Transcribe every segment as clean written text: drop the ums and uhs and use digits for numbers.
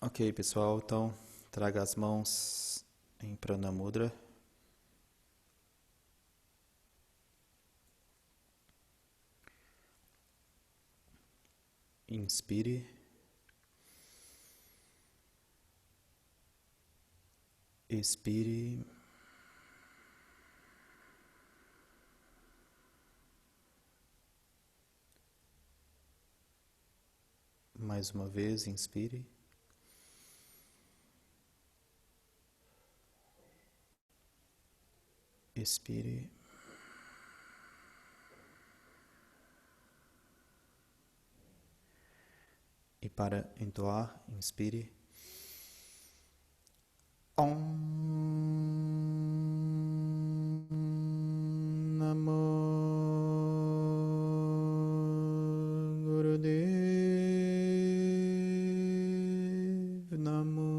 Ok, pessoal, então traga as mãos em Pranamudra. Inspire. Expire. Mais uma vez, inspire. Expire. E para entoar, inspire. Om Namo Gurudev Namo.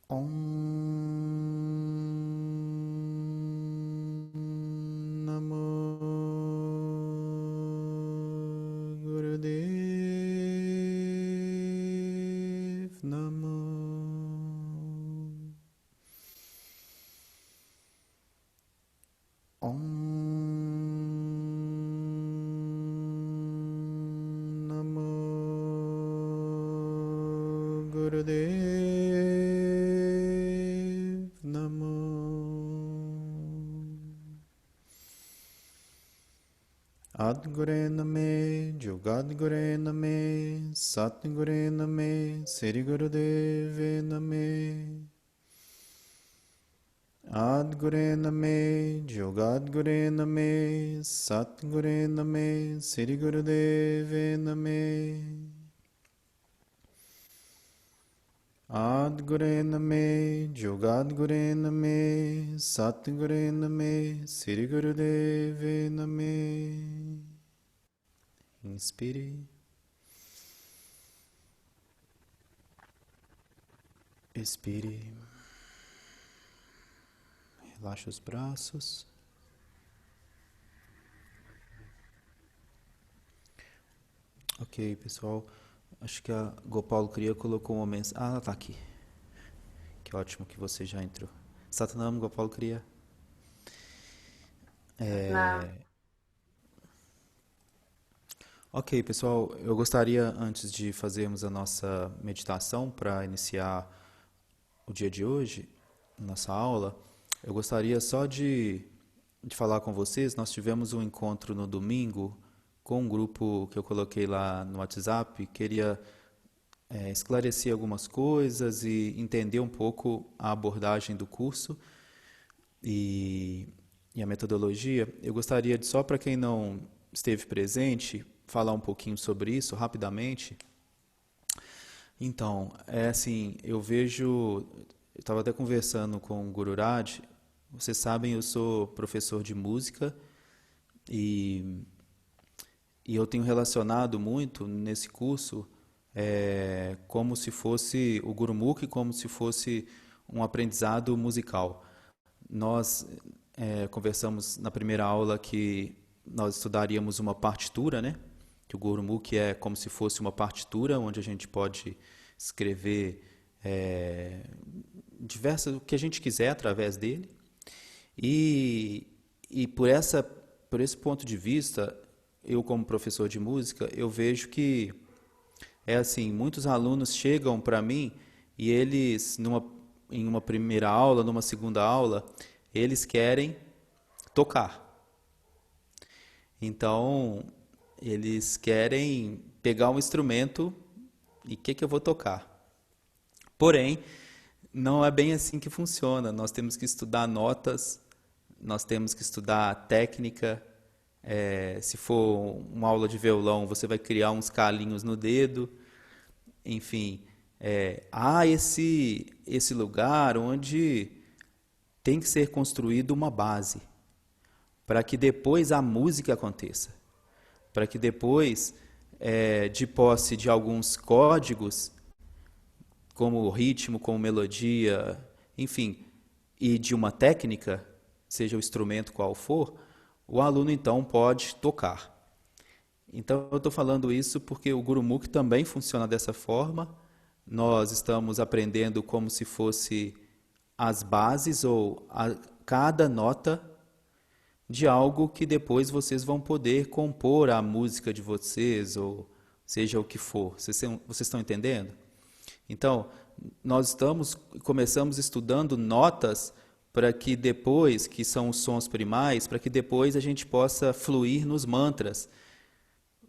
Om Namo Gurudev Namo. Om Namo Gurudev Namo. Adgure Name, Jugadgure Name, Satgure Name, Sri Gurudeve Name. Adgure Name, Jugadgure Name, Satgure Name, Sri Gurudeve Name. Adgure Name, Jugadgure Name, Satgure Name, Sri Gurudeve Name. Inspire. Expire. Relaxe os braços. Ok, pessoal. Acho que a Gopal Kriya colocou uma mensagem. Ah, ela está aqui. Que ótimo que você já entrou. Satanam Gopal Kriya. Não. Ok, pessoal. Eu gostaria, antes de fazermos a nossa meditação para iniciar o dia de hoje, nossa aula, eu gostaria só de falar com vocês. Nós tivemos um encontro no domingo com um grupo que eu coloquei lá no WhatsApp. Queria esclarecer algumas coisas e entender um pouco a abordagem do curso e, e a metodologia. Eu gostaria de, só para quem não esteve presente, falar um pouquinho sobre isso rapidamente. Então, é assim, eu estava até conversando com o Gururaj. Vocês sabem, eu sou professor de música e, e eu tenho relacionado muito nesse curso como se fosse o Gurumukhi, como se fosse um aprendizado musical. Nós conversamos na primeira aula que nós estudaríamos uma partitura, né? Que o Gurumukhi é como se fosse uma partitura onde a gente pode escrever diversas, o que a gente quiser através dele. E, e por esse ponto de vista, eu como professor de música, eu vejo que é assim, muitos alunos chegam para mim e eles, em uma primeira aula, numa segunda aula, eles querem tocar. Então, eles querem pegar um instrumento e o que eu vou tocar. Porém, não é bem assim que funciona. Nós temos que estudar notas, nós temos que estudar técnica. Se for uma aula de violão, você vai criar uns calinhos no dedo. Enfim, há esse lugar onde tem que ser construído uma base para que depois a música aconteça, para que depois, de posse de alguns códigos, como ritmo, como melodia, enfim, e de uma técnica, seja o instrumento qual for, o aluno então pode tocar. Então, eu estou falando isso porque o Gurumukh também funciona dessa forma. Nós estamos aprendendo como se fosse as bases ou cada nota de algo que depois vocês vão poder compor a música de vocês, ou seja o que for. Vocês estão entendendo? Então, começamos estudando notas para que depois, que são os sons primais, para que depois a gente possa fluir nos mantras.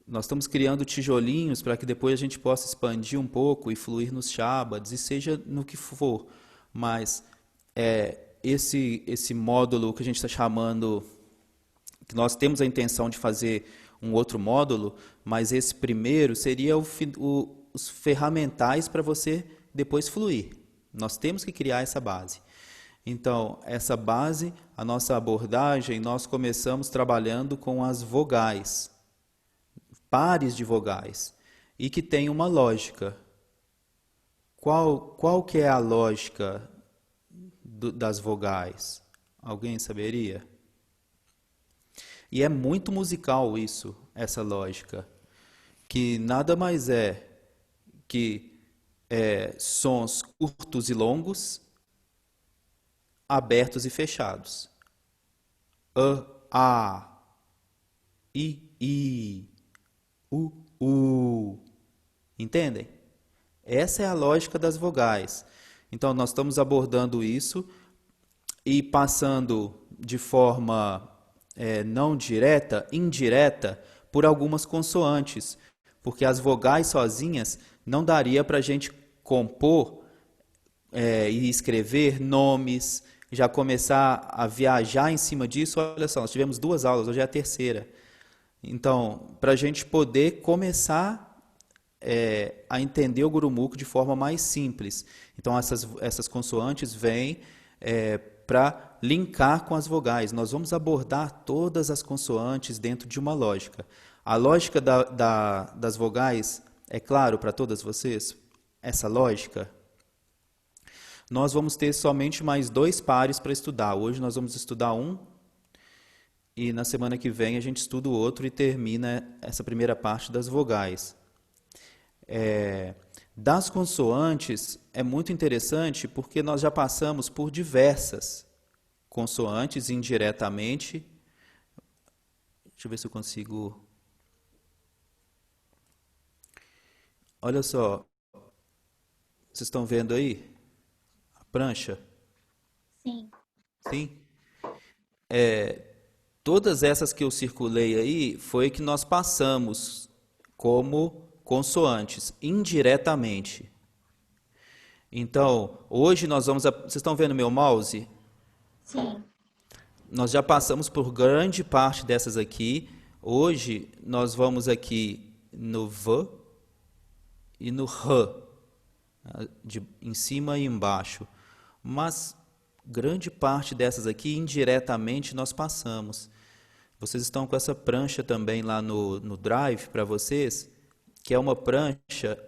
Nós estamos criando tijolinhos para que depois a gente possa expandir um pouco e fluir nos Shabads, e seja no que for. Mas esse módulo que a gente está chamando, que nós temos a intenção de fazer um outro módulo, mas esse primeiro seria os ferramentais para você depois fluir. Nós temos que criar essa base. Então, essa base, a nossa abordagem, nós começamos trabalhando com as vogais, pares de vogais, e que tem uma lógica. Qual que é a lógica das vogais? Alguém saberia? E é muito musical isso, essa lógica, que nada mais é que sons curtos e longos, abertos e fechados. A, I, U. Entendem? Essa é a lógica das vogais. Então, nós estamos abordando isso e passando de forma não direta, indireta, por algumas consoantes, porque as vogais sozinhas não daria para a gente compor e escrever nomes, já começar a viajar em cima disso. Olha só, nós tivemos 2 aulas, hoje é a terceira. Então, para a gente poder começar a entender o Gurumukh de forma mais simples. Então, essas consoantes vêm para linkar com as vogais. Nós vamos abordar todas as consoantes dentro de uma lógica. A lógica das vogais é claro para todas vocês? Essa lógica? Nós vamos ter somente mais 2 pares para estudar. Hoje nós vamos estudar um, e na semana que vem a gente estuda o outro e termina essa primeira parte das vogais. Das consoantes é muito interessante porque nós já passamos por diversas consoantes indiretamente. Deixa eu ver se eu consigo. Olha só, vocês estão vendo aí a prancha? Sim. Sim? Todas essas que eu circulei aí foi que nós passamos como consoantes, indiretamente. Então, hoje nós vamos... Vocês estão vendo meu mouse? Sim. Nós já passamos por grande parte dessas aqui. Hoje nós vamos aqui no V e no R, em cima e embaixo. Mas grande parte dessas aqui, indiretamente, nós passamos. Vocês estão com essa prancha também lá no Drive para vocês, que é uma prancha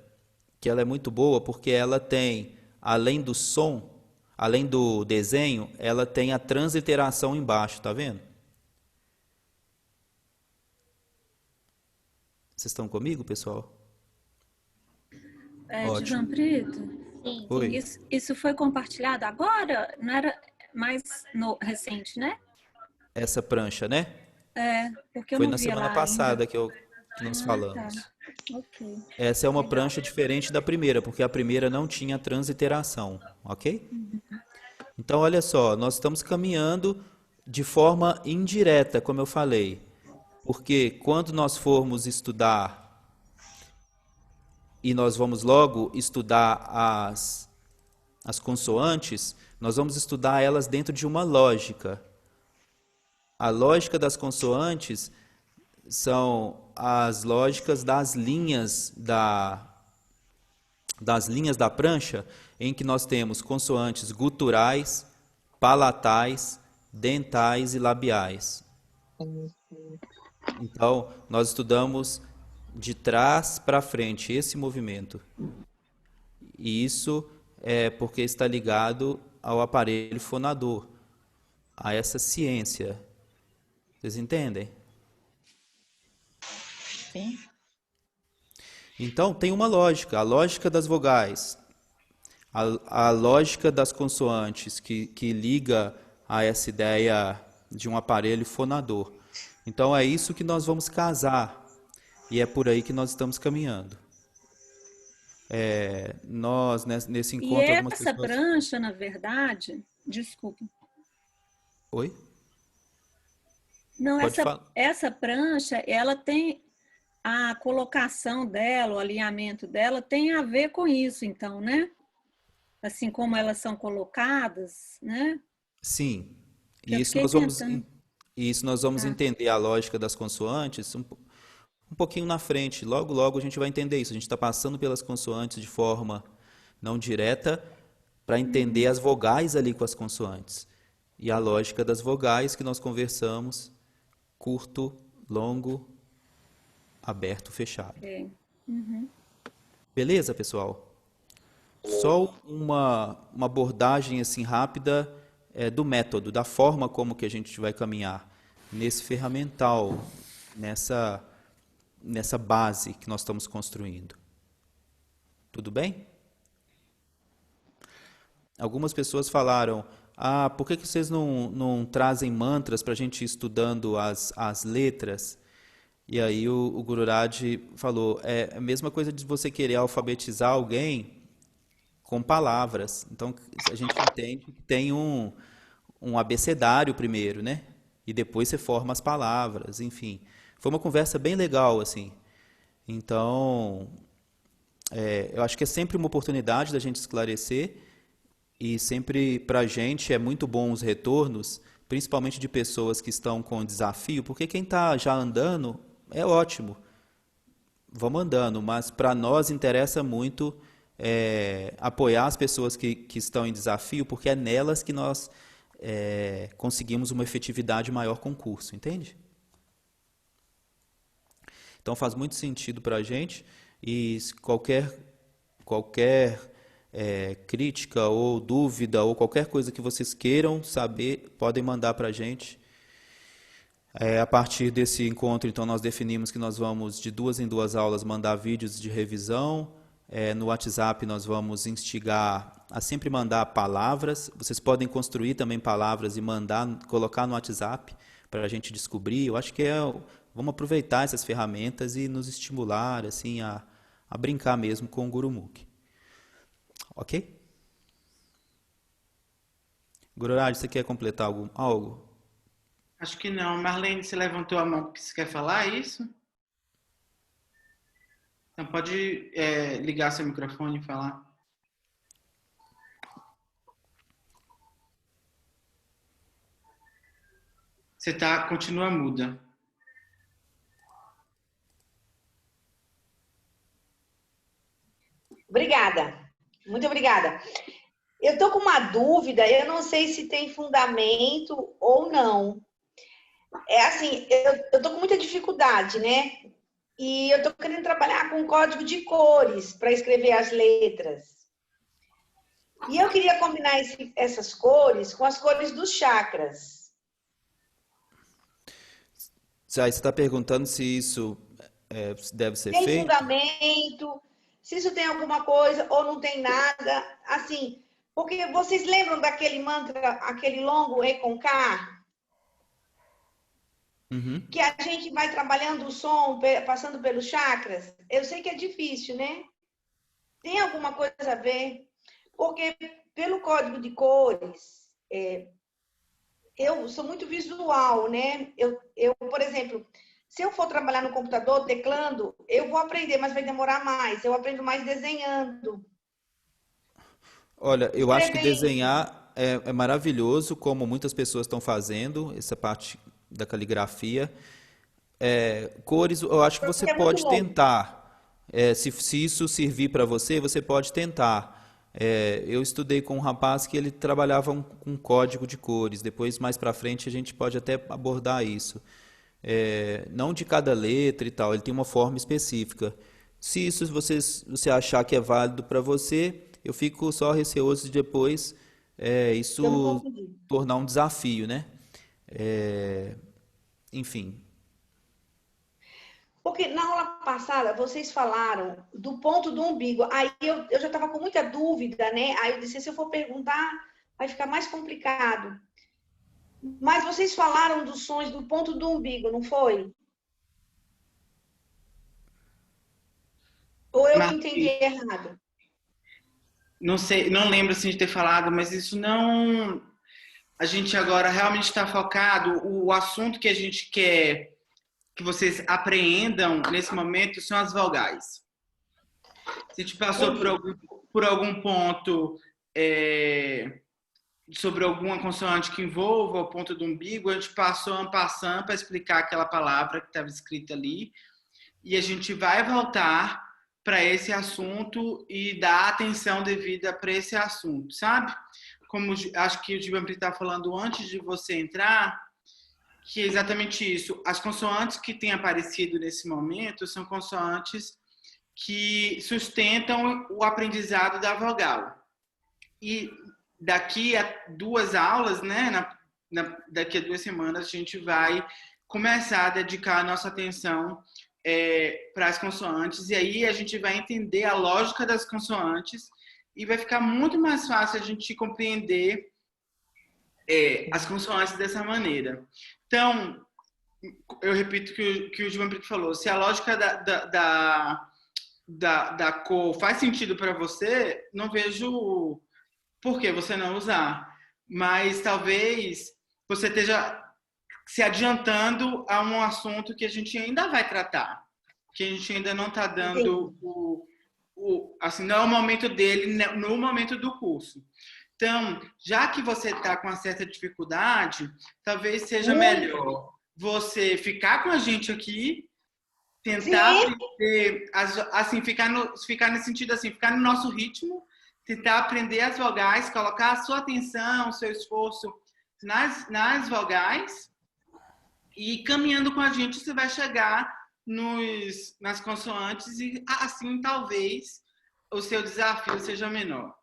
que ela é muito boa porque ela tem, além do som, além do desenho, ela tem a transliteração embaixo, tá vendo? Vocês estão comigo, pessoal? Tizão Ótimo. Preto, Sim. Oi. isso foi compartilhado agora? Não era mais recente, né? Essa prancha, né? Porque eu Foi não na via semana lá ainda. passada que nós Ah, tá. falamos. Ok. Essa é uma Legal. prancha diferente da primeira, porque a primeira não tinha transliteração, ok? Então, olha só, nós estamos caminhando de forma indireta, como eu falei, porque quando nós formos estudar, e nós vamos logo estudar as consoantes, nós vamos estudar elas dentro de uma lógica. A lógica das consoantes são as lógicas das linhas da prancha, em que nós temos consoantes guturais, palatais, dentais e labiais. Então, nós estudamos de trás para frente esse movimento. E isso é porque está ligado ao aparelho fonador, a essa ciência. Vocês entendem? Sim. Então, tem uma lógica, a lógica das vogais, a lógica das consoantes, que liga a essa ideia de um aparelho fonador. Então, é isso que nós vamos casar, e é por aí que nós estamos caminhando. Nós, nesse E encontro, algumas essa pessoas. prancha, na verdade, desculpa. Oi? Não, Pode falar. essa prancha, ela tem a colocação dela, o alinhamento dela tem a ver com isso, então, né? Assim como elas são colocadas, né? Sim. Já E isso fiquei nós vamos, tentando. e isso nós vamos Tá. entender a lógica das consoantes um pouquinho na frente. Logo, logo a gente vai entender isso. A gente está passando pelas consoantes de forma não direta para entender as vogais ali com as consoantes. E a lógica das vogais que nós conversamos, curto, longo, aberto, fechado. Ok. Beleza, pessoal? Só uma abordagem assim rápida do método, da forma como que a gente vai caminhar nesse ferramental, nessa base que nós estamos construindo. Tudo bem? Algumas pessoas falaram, por que vocês não trazem mantras para a gente ir estudando as letras? E aí o Gururaj falou, é a mesma coisa de você querer alfabetizar alguém com palavras. Então, a gente entende que tem um abecedário primeiro, né? E depois você forma as palavras, enfim. Foi uma conversa bem legal, assim. Então, eu acho que é sempre uma oportunidade da gente esclarecer e sempre para a gente é muito bom os retornos, principalmente de pessoas que estão com desafio, porque quem está já andando é ótimo, vamos andando, mas para nós interessa muito apoiar as pessoas que estão em desafio, porque é nelas que nós conseguimos uma efetividade maior com o curso, entende? Então faz muito sentido para a gente e qualquer crítica ou dúvida ou qualquer coisa que vocês queiram saber, podem mandar para a gente. A partir desse encontro, então, nós definimos que nós vamos, de 2 em 2 aulas, mandar vídeos de revisão. No WhatsApp, nós vamos instigar a sempre mandar palavras. Vocês podem construir também palavras e mandar, colocar no WhatsApp para a gente descobrir. Eu acho que vamos aproveitar essas ferramentas e nos estimular assim a brincar mesmo com o Gurumukh. Ok? Gururaj, você quer completar algo? Acho que não. Marlene, você levantou a mão porque você quer falar, é isso? Então pode ligar seu microfone e falar. Você continua muda. Obrigada. Muito obrigada. Eu estou com uma dúvida, eu não sei se tem fundamento ou não. É assim, eu estou com muita dificuldade, né? E eu estou querendo trabalhar com código de cores para escrever as letras. E eu queria combinar essas cores com as cores dos chakras. Aí você está perguntando se isso deve ser Tem feito? fundamento, se isso tem alguma coisa ou não tem nada. Assim, porque vocês lembram daquele mantra, aquele longo Ekonkar? Uhum. Que a gente vai trabalhando o som, passando pelos chakras. Eu sei que é difícil, né? Tem alguma coisa a ver? Porque pelo código de cores, eu sou muito visual, né? Por exemplo, se eu for trabalhar no computador, teclando, eu vou aprender, mas vai demorar mais. Eu aprendo mais desenhando, Olha, eu acho que escrevendo. desenhar é maravilhoso, como muitas pessoas estão fazendo, essa parte da caligrafia. Cores, eu acho que você Porque é muito pode longo. tentar. Se isso servir para você, você pode tentar. Eu estudei com um rapaz que ele trabalhava com código de cores. Depois, mais para frente, a gente pode até abordar isso. Não de cada letra e tal, ele tem uma forma específica. Se isso você achar que é válido para você, eu fico só receoso de depois Eu não isso consegui. tornar um desafio, né? Enfim. Porque na aula passada vocês falaram do ponto do umbigo. Aí eu já estava com muita dúvida, né? Aí eu disse, se eu for perguntar, vai ficar mais complicado. Mas vocês falaram dos sons do ponto do umbigo, não foi? Ou eu que entendi Marli, errado? não sei, não lembro assim de ter falado, mas isso não. A gente agora realmente está focado. O assunto que a gente quer que vocês apreendam nesse momento são as vogais. Se a gente passou Entendi. por algum ponto sobre alguma consoante que envolva o ponto do umbigo, a gente passou en passant para explicar aquela palavra que estava escrita ali, e a gente vai voltar para esse assunto e dar atenção devida para esse assunto, sabe? Como acho que o Gibampi está falando antes de você entrar, que é exatamente isso. As consoantes que têm aparecido nesse momento são consoantes que sustentam o aprendizado da vogal. E daqui a 2 aulas, né, daqui a 2 semanas, a gente vai começar a dedicar a nossa atenção para as consoantes, e aí a gente vai entender a lógica das consoantes e vai ficar muito mais fácil a gente compreender as consoantes dessa maneira. Então, eu repito que o Gilman Brito falou, se a lógica da cor faz sentido para você, não vejo por que você não usar. Mas talvez você esteja se adiantando a um assunto que a gente ainda vai tratar, que a gente ainda não está Entendi. dando assim, não é o momento dele no momento do curso. Então, já que você está com uma certa dificuldade, talvez seja Muito. melhor você ficar com a gente aqui, tentar Sim. aprender, assim, ficar nesse sentido assim, ficar no nosso ritmo, tentar aprender as vogais, colocar a sua atenção, o seu esforço nas vogais, e caminhando com a gente você vai chegar nas consoantes e assim talvez o seu desafio seja menor.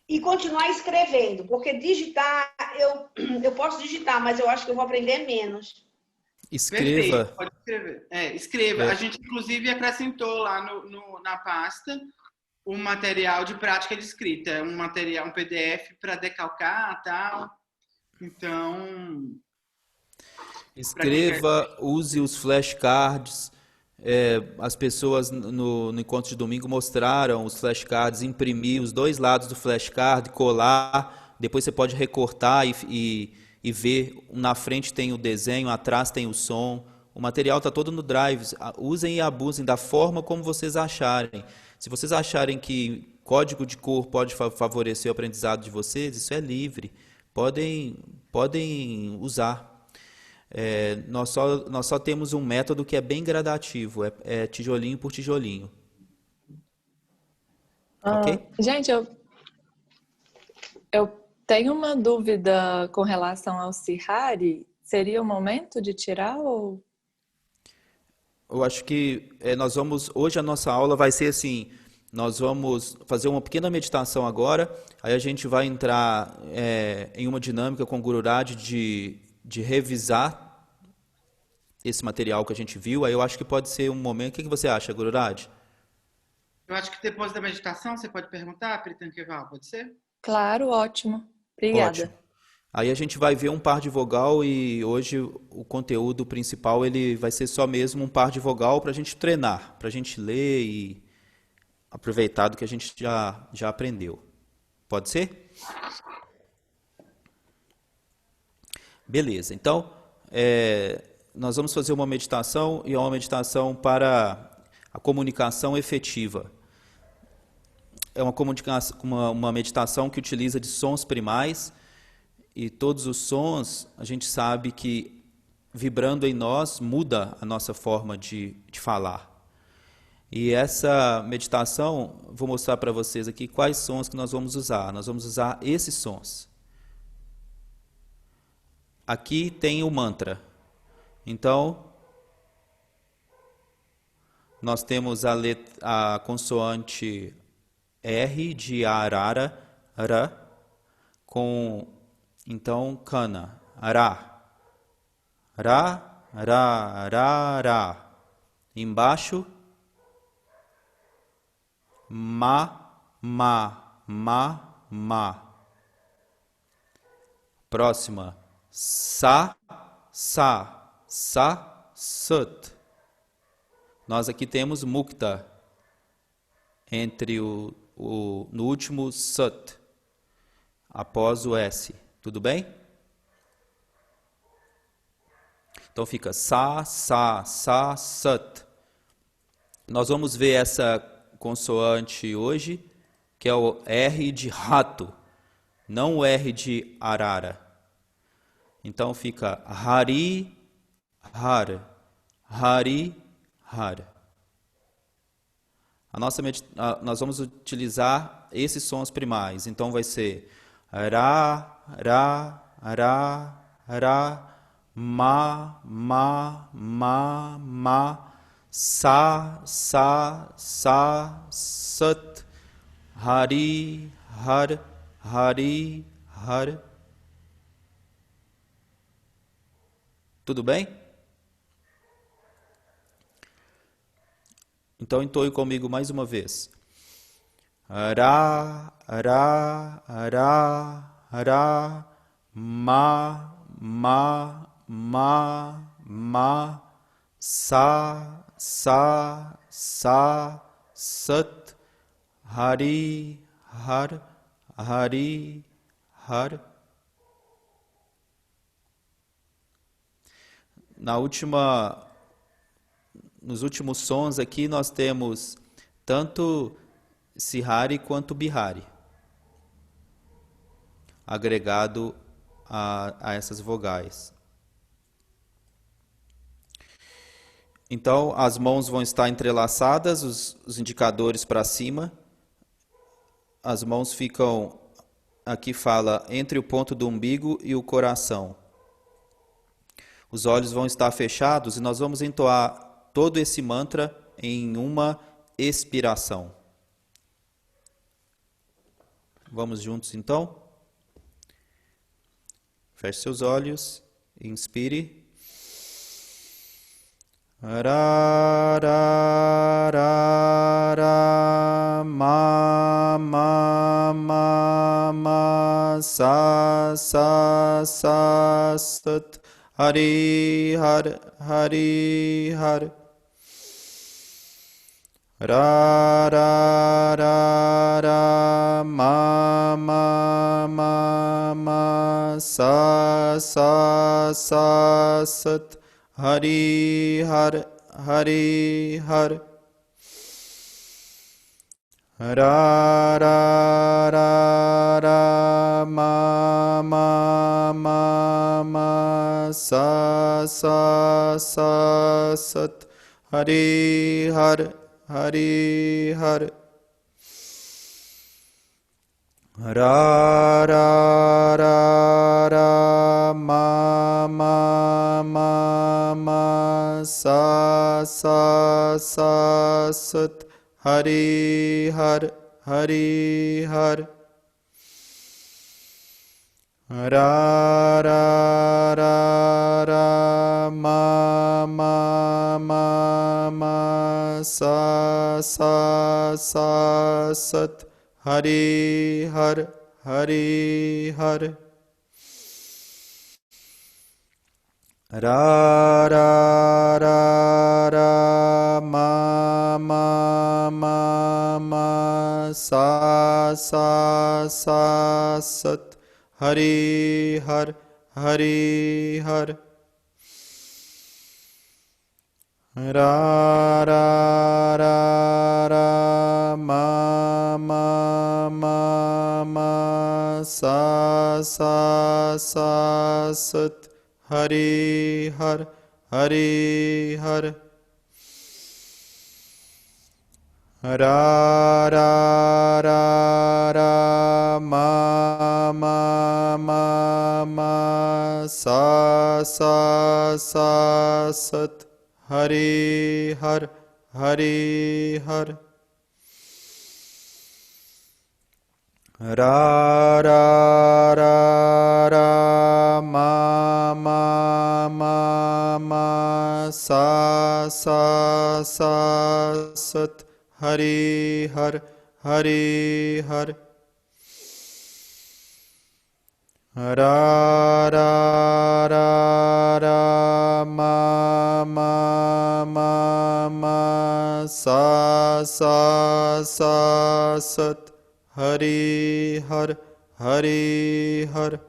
E continuar escrevendo, porque digitar, eu posso digitar, mas eu acho que eu vou aprender menos. Perfeito, Escreva. pode escrever. Escreva. A é, gente, inclusive, acrescentou lá na pasta um material de prática de escrita, um material, um PDF para decalcar e tal. Então, para quem quer. Escreva, use os flashcards. As pessoas no encontro de domingo mostraram os flashcards, imprimir os 2 lados do flashcard, colar. Depois você pode recortar e ver. Na frente tem o desenho, atrás tem o som. O material está todo no Drive. Usem e abusem da forma como vocês acharem. Se vocês acharem que código de cor pode favorecer o aprendizado de vocês, isso é livre. Podem usar. Nós só temos um método que é bem gradativo, é tijolinho por tijolinho, ok? Gente, eu tenho uma dúvida com relação ao Cihari. Seria o momento de tirar ou... Eu acho que hoje a nossa aula vai ser assim, nós vamos fazer uma pequena meditação agora, aí a gente vai entrar em uma dinâmica com o Gururaj de revisar esse material que a gente viu, aí eu acho que pode ser um momento. O que você acha, Gururaj? Eu acho que depois da meditação você pode perguntar, Pritankeval, pode ser? Claro, ótimo. Ótimo. Obrigada. Aí a gente vai ver um par de vogal e hoje o conteúdo principal ele vai ser só mesmo um par de vogal para a gente treinar, para a gente ler e aproveitar do que a gente já aprendeu. Pode ser? Beleza. Então, nós vamos fazer uma meditação e é uma meditação para a comunicação efetiva. É uma meditação que utiliza de sons primais. E todos os sons, a gente sabe que vibrando em nós muda a nossa forma de falar. E essa meditação, vou mostrar para vocês aqui quais sons que nós vamos usar. Nós vamos usar esses sons. Aqui tem o mantra. Então, nós temos a consoante R de arara, ra, com... Então, kana, ra, ra, Ra, ra, ra. Embaixo. Ma, ma, ma, ma. Próxima. Sa, sa, sa, sut. Nós aqui temos mukta entre no último sut, após o S. Tudo bem? Então fica sa, sa, sa, sut. Nós vamos ver essa consoante hoje, que é o R de rato, não o R de arara. Então fica hari, har, hari, har. Nós vamos utilizar esses sons primais. Então vai ser ra, ra, ra, ra, ma, ma, ma, ma, sa, sa, sa, sat, hari, har, hari, har. Tudo bem? Então entoe comigo mais uma vez. Ra, ra, ra, ra, ma, ma, ma, ma, sa, sa, sa, sat, hari, har, hari, har. Nos últimos sons aqui nós temos tanto Sihari quanto Bihari agregado a essas vogais. Então as mãos vão estar entrelaçadas, os indicadores para cima. As mãos ficam, aqui fala, entre o ponto do umbigo e o coração. Os olhos vão estar fechados e nós vamos entoar todo esse mantra em uma expiração. Vamos juntos então? Feche seus olhos, inspire. Ra, ra, ra, ra, ma, ma, ma, ma, sa, sa, sa, sat, hari, har, hari, har. Ra, ra, ra, ra, ma, ma, ma, ma, sa, sa, sa, sat, hari, har, hari, har. Ra, ra, ra, ra, ma, ma, ma, ma, sa, sa, sa, sat, hari, har, hari, har. Ra, ra, ra, ra, ma, ma, ma, ma, sa, sa, sa, sat, hari, har, hari, har. Ra, ra, ra, ra, ma, ma, ma, ma, sa, sa, sa, sat, hari, har, hari, har. Ra, ra, ra, ra, ma, ma, ma, ma, sa, sa, sa, sat, hari, har, hari, har. Ra, ra, ra, ra, ma, ma, ma, ma, sa, sa, sa, sat, hari, har, hari, har. Ra, ra, ra, ra, ma, ma, ma, ma, sa, sa, sa, sat, hari, har, hari, har. Ra, ra, ra, ra, ma, ma, ma, ma, sa sat Hari Har Hari Har Ra ra ra ra ma ma ma ma sa sa sa sat Hari Har Hari Har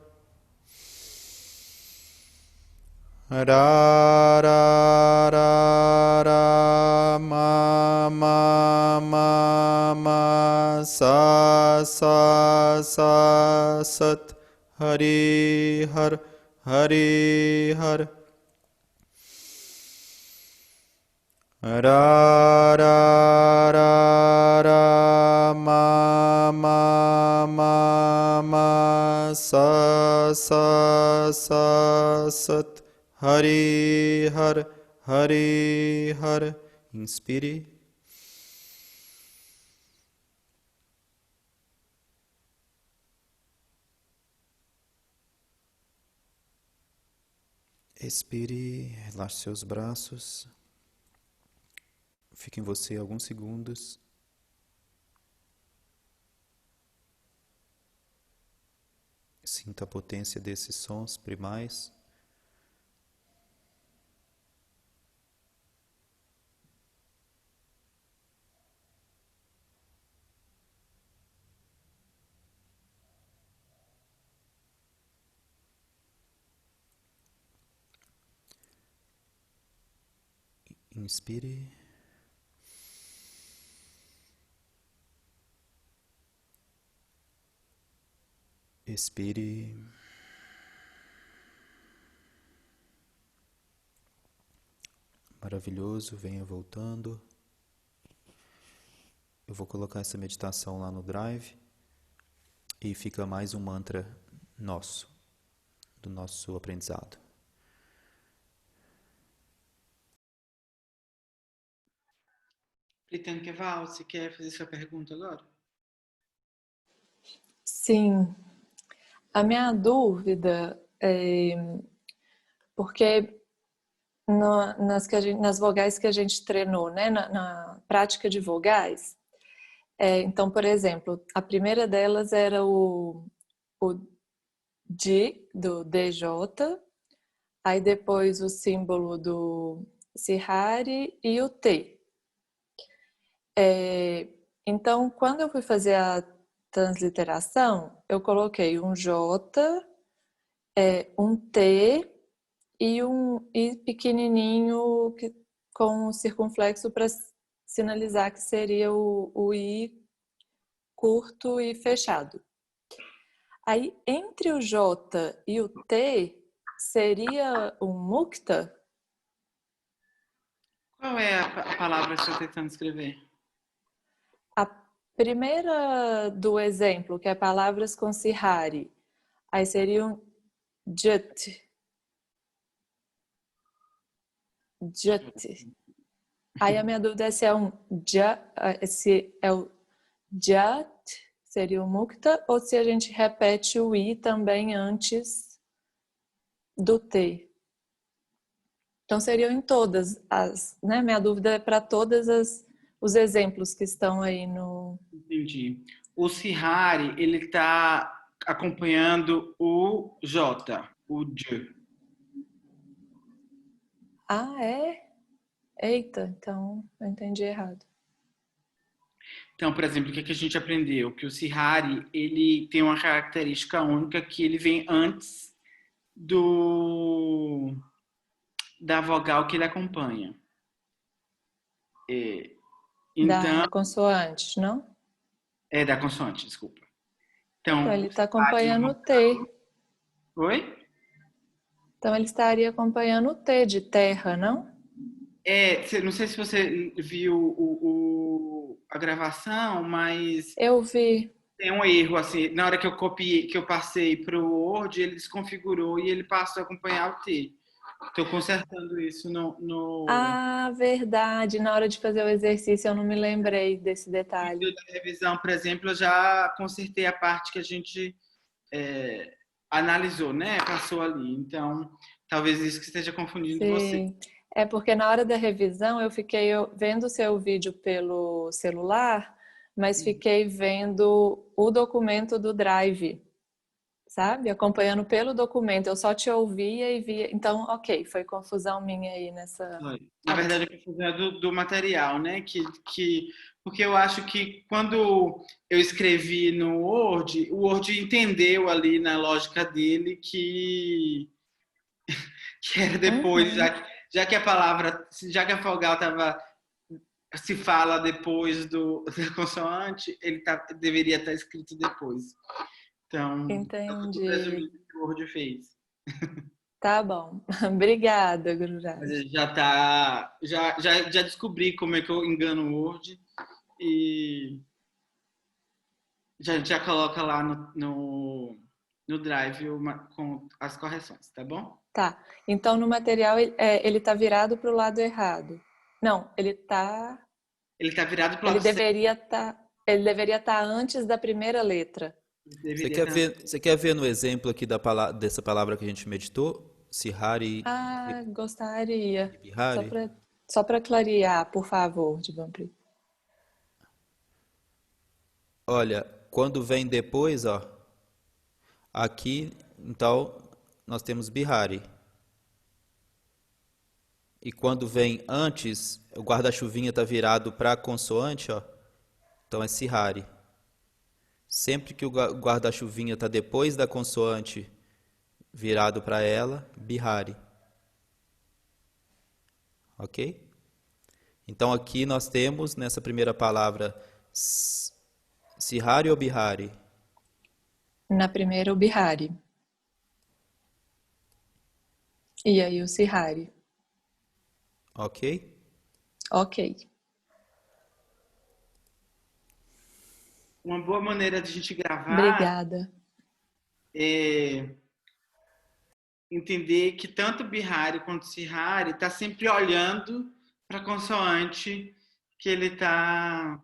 Ra ra ra ra ma ma ma ma sa sa sa sat Hari Har Hari Har Ra ra ra ra ma ma ma ma sa sa sa sat Hari Har Hari Har. Inspire. Expire, relaxe seus braços. Fique em você alguns segundos. Sinta a potência desses sons primais. Inspire. Expire. Maravilhoso, venha voltando. Eu vou colocar essa meditação lá no Drive e fica mais um mantra nosso, do nosso aprendizado. Pritana Keval, você quer fazer sua pergunta agora? Sim. A minha dúvida é porque nas vogais que a gente treinou, né, na prática de vogais, então, por exemplo, a primeira delas era o D, do DJ, aí depois o símbolo do Sihari e o T. Então, quando eu fui fazer a transliteração, eu coloquei um J, um T e um I pequenininho com o circunflexo para sinalizar que seria o I curto e fechado. Aí, entre o J e o T, seria um mukta? Qual é a palavra que você está tentando escrever? A primeira do exemplo, que é palavras com Sihari, aí seria um Jat. Jat. Aí a minha dúvida é se é se é o Jat, seria o mukta, ou se a gente repete o I também antes do T. Então seriam em todas as, né? Minha dúvida é para todas os exemplos que estão aí no... Entendi. O Sihari, ele está acompanhando o J, o J. Ah, é? Eita, então eu entendi errado. Então, por exemplo, o que a gente aprendeu? Que o Sihari, ele tem uma característica única que ele vem antes da vogal que ele acompanha. Então, Da consoante, não? da consoante, desculpa. Então Então, ele está acompanhando o T. Oi? Então ele estaria acompanhando o T de terra, não? Não sei se você viu a gravação, mas Eu vi. tem um erro, assim, na hora que eu copiei, que eu passei para o Word, ele desconfigurou e ele passou a acompanhar o T. Estou consertando isso no... Ah, verdade. Na hora de fazer o exercício eu não me lembrei desse detalhe. Na revisão, por exemplo, eu já consertei a parte que a gente analisou, né? Passou ali. Então, talvez isso que esteja confundindo você. Sim. É porque na hora da revisão eu fiquei vendo o seu vídeo pelo celular, mas fiquei vendo o documento do Drive, sabe? Acompanhando pelo documento. Eu só te ouvia e via. Então, ok, foi confusão minha aí nessa. Foi. Na verdade, a confusão é do material, né? Porque eu acho que quando eu escrevi no Word, o Word entendeu ali na lógica dele que era depois, Uhum. já que a palavra, já que a vogal se fala depois da consoante, deveria estar escrito depois. Então, eu estou Entendi. presumindo que o Word fez. Tá bom. Obrigada, Mas Gururaj. ele já descobri como é que eu engano o Word e já coloca lá no Drive com as correções, tá bom? Tá. Então, no material, ele tá virado para o lado errado. Não, ele tá. Ele está virado para o Ele lado certo. deveria estar. Ele deveria estar antes da primeira letra. Você quer ver no exemplo aqui dessa palavra que a gente meditou? Sihari Ah, gostaria. e Bihari? Só para clarear, por favor, Divampri. Olha, quando vem depois, ó, aqui, então, nós temos Bihari. E quando vem antes, o guarda-chuvinha está virado para a consoante, ó, então é Sihari. Sempre que o guarda-chuvinha está depois da consoante virado para ela, Bihari. Ok? Então aqui nós temos, nessa primeira palavra, Sihari ou Bihari? Na primeira, o Bihari. E aí, o Sihari. Ok? Ok. Uma boa maneira de a gente gravar Obrigada. é entender que tanto Bihari quanto Sihari está sempre olhando para a consoante que ele está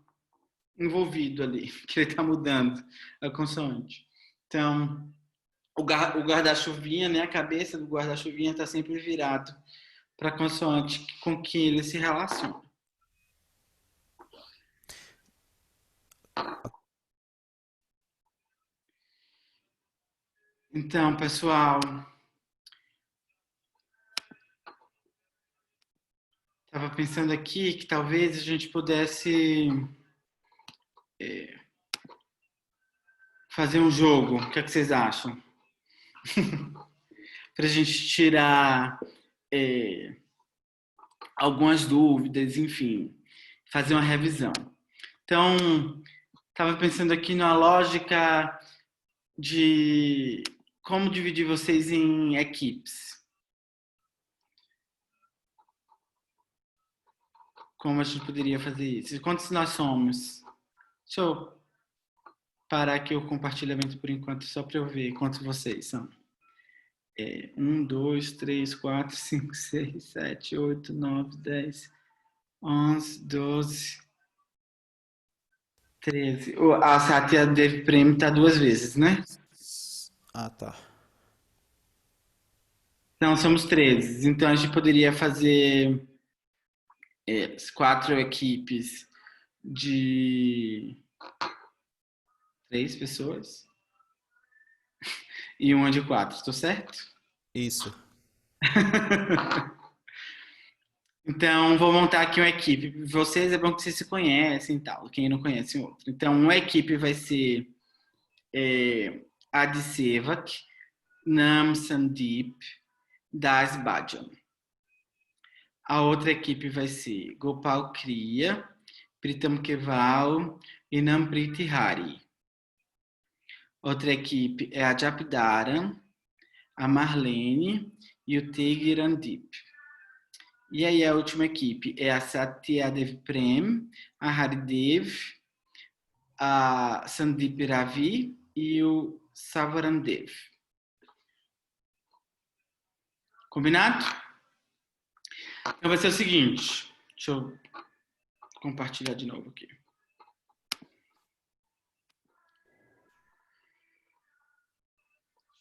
envolvido ali, que ele está mudando a consoante. Então, o guarda-chuvinha, né, a cabeça do guarda-chuvinha está sempre virado para a consoante com que ele se relaciona. Então, pessoal, estava pensando aqui que talvez a gente pudesse fazer um jogo. O que é que vocês acham? Para a gente tirar algumas dúvidas, enfim, fazer uma revisão. Então, estava pensando aqui na lógica de como dividir vocês em equipes. Como a gente poderia fazer isso? Quantos nós somos? Deixa eu parar aqui o compartilhamento por enquanto, só para eu ver quantos vocês são. 1, 2, 3, 4, 5, 6, 7, 8, 9, 10, 11, 12, 13. A Satya Dev Prem está 2 vezes, né? Ah, tá. Então, somos 13. Então, a gente poderia fazer 4 equipes de 3 pessoas e uma de 4, estou certo? Isso. Então, vou montar aqui uma equipe. Vocês, é bom que vocês se conhecem e tal, quem não conhece o outro. Então, uma equipe vai ser Adi Sevak, Nam Sandeep, Das Bhajan. A outra equipe vai ser Gopal Kriya, Pritam Keval e Nampriti Hari. Outra equipe é a Japdaran, a Marlene e o Tegirandip. E aí a última equipe é a Satyadev Prem, a Haridev, a Sandeep Ravi e o Savarandev. Combinado? Então vai ser o seguinte. Deixa eu compartilhar de novo aqui. Deixa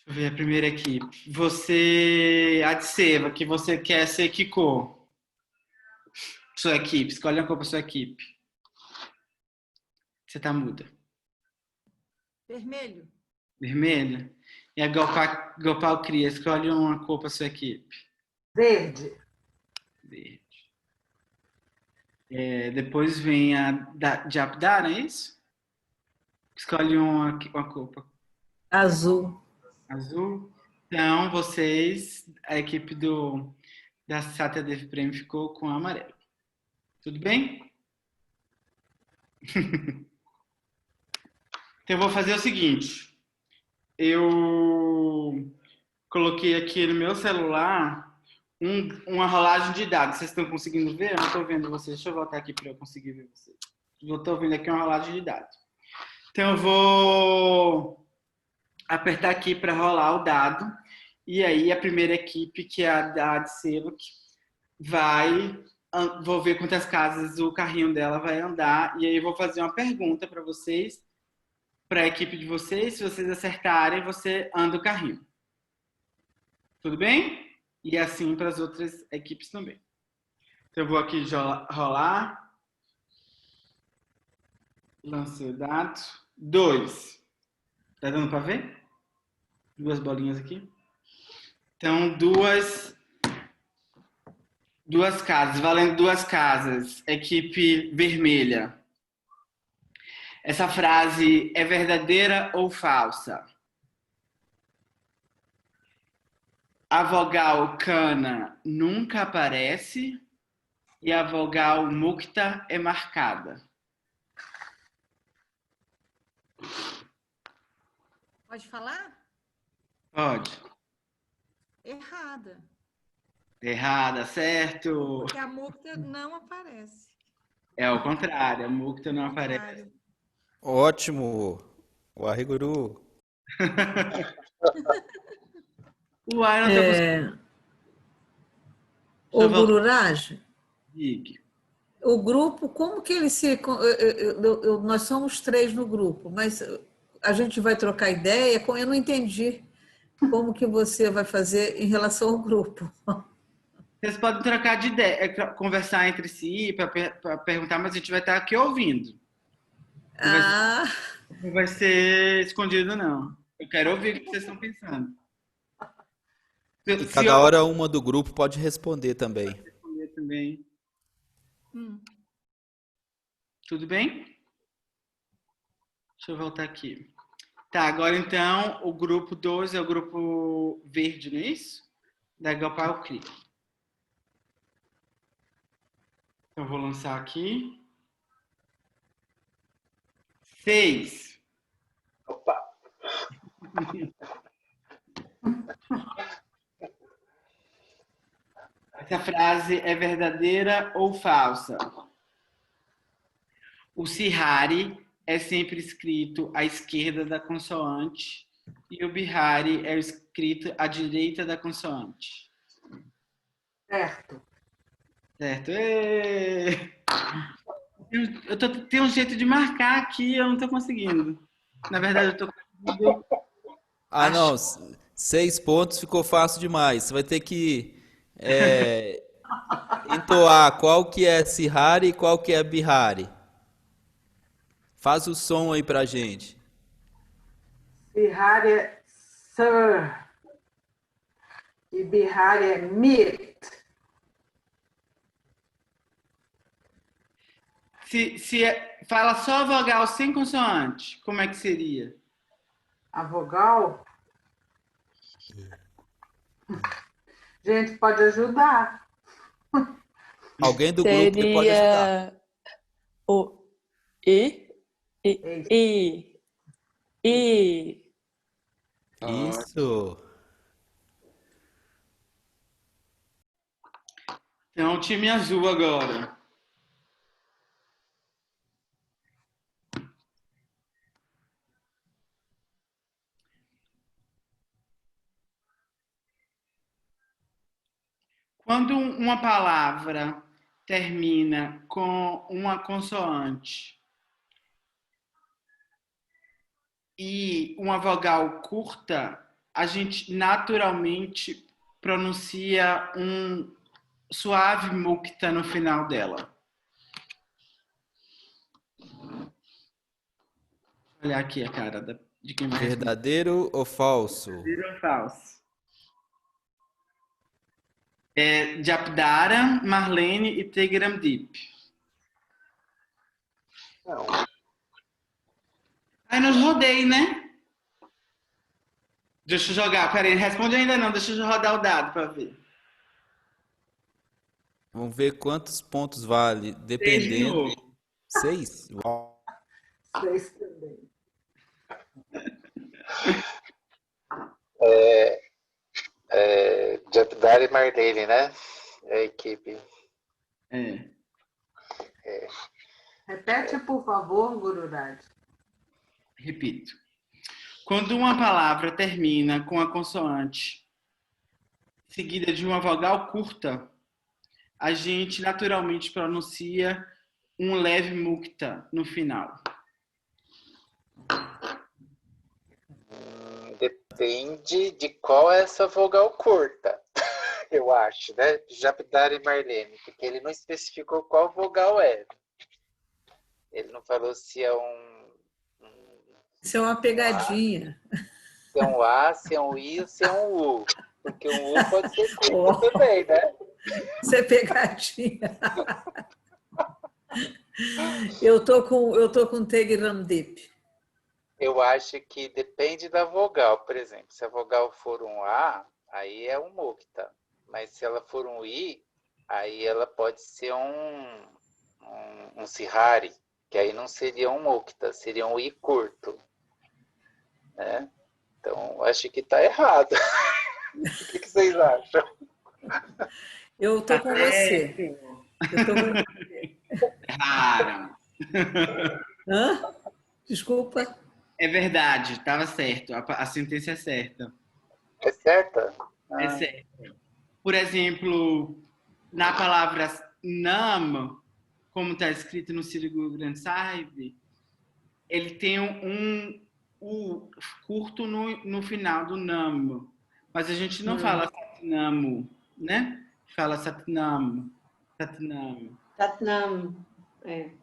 eu ver a primeira equipe. Você, Adseva, que você quer ser que cor? Sua equipe, escolhe uma cor para sua equipe. Você tá muda. Vermelho. Vermelha? E a Gopal Cria, escolhe uma cor para sua equipe. Verde. Verde. Depois vem a de Abdara, é isso? Escolhe uma cor. Azul. Azul. Então, vocês, a equipe da Satya Devi Prem ficou com amarelo. Tudo bem? Então, eu vou fazer o seguinte. Eu coloquei aqui no meu celular uma rolagem de dados. Vocês estão conseguindo ver? Eu não estou vendo vocês. Deixa eu voltar aqui para eu conseguir ver vocês. Eu estou vendo aqui uma rolagem de dados. Então, eu vou apertar aqui para rolar o dado. E aí, a primeira equipe, que é a da Adseluk, vou ver quantas casas o carrinho dela vai andar. E aí, eu vou fazer uma pergunta para vocês, para a equipe de vocês. Se vocês acertarem, você anda o carrinho. Tudo bem? E assim para as outras equipes também. Então, eu vou aqui rolar. Lancei o dado. 2. Tá dando para ver? 2 bolinhas aqui. Então, duas casas. Valendo 2 casas. Equipe vermelha. Essa frase é verdadeira ou falsa? A vogal kana nunca aparece e a vogal mukta é marcada. Pode falar? Pode. Errada. Errada, certo? Porque a mukta não aparece. É ao contrário, a mukta não aparece. Contrário. Ótimo! Waheguru! Uai, não tô conseguindo. O Gururaj, Diga. o grupo, como que ele se... nós somos 3 no grupo, mas a gente vai trocar ideia? Eu não entendi como que você vai fazer em relação ao grupo. Vocês podem trocar de ideia, conversar entre si para perguntar, mas a gente vai estar aqui ouvindo. Ah, Não vai ser escondido, não. Eu quero ouvir o que vocês estão pensando. E cada hora uma do grupo pode responder também. Responder também. Hum. Tudo bem? Deixa eu voltar aqui. Tá, agora então o grupo 2 é o grupo verde, não é isso? Da Gopal Cria. Então eu vou lançar aqui. 6. opa. Essa frase é verdadeira ou falsa? O Sihari é sempre escrito à esquerda da consoante e o Bihari é escrito à direita da consoante. Certo. Certo? Tem um jeito de marcar aqui, eu não estou conseguindo. Na verdade, eu estou conseguindo. Ah, não. 6 pontos ficou fácil demais. Você vai ter que entoar qual que é Sihari e qual que é Bihari. Faz o som aí pra gente. Bihari é Sir e Bihari é Mit. Fala só a vogal sem consoante, como é que seria? A vogal? Gente, pode ajudar. Alguém do grupo que pode ajudar. Seria o I. Isso. Então, o time azul agora. Quando uma palavra termina com uma consoante e uma vogal curta, a gente naturalmente pronuncia suave mukta no final dela. Vou olhar aqui a cara de quem vai responder. Verdadeiro ou falso? Verdadeiro ou falso? Japdara, Marlene e Tegramdeep. Não. Aí nos rodei, né? Deixa eu jogar. Peraí, responde ainda não. Deixa eu rodar o dado para ver. Vamos ver quantos pontos vale, 6 de dependendo. novo. 6? Uau. 6 também. Japdar e Marlene, né? É a equipe. É. Repete, por favor, Gururaj. Repito. Quando uma palavra termina com a consoante seguida de uma vogal curta, a gente naturalmente pronuncia um leve mukta no final. Depende de qual é essa vogal curta, eu acho, né? Japdar e Marlene, porque ele não especificou qual vogal é. Ele não falou se é Isso é uma pegadinha. se é um A, se é um I ou se é um U. Porque um U pode ser curto também, né? Isso é pegadinha. Eu tô com Tegramdeep. Eu acho que depende da vogal, por exemplo. Se a vogal for um A, aí é um mukta. Mas se ela for um I, aí ela pode ser um sihari, que aí não seria um mukta, seria um I curto. Né? Então, acho que está errado. O que vocês acham? Eu tô com você. Eu tô com você. Erraram. Hã? Desculpa. É verdade, estava certo. A sentença é certa. É certa? É certo. Por exemplo, na palavra nam, como está escrito no Sri Guru Granth Sahib, ele tem um U curto no final do nam. Mas a gente não fala Satnamu, né? Fala Satnam. Satnam. Satnam.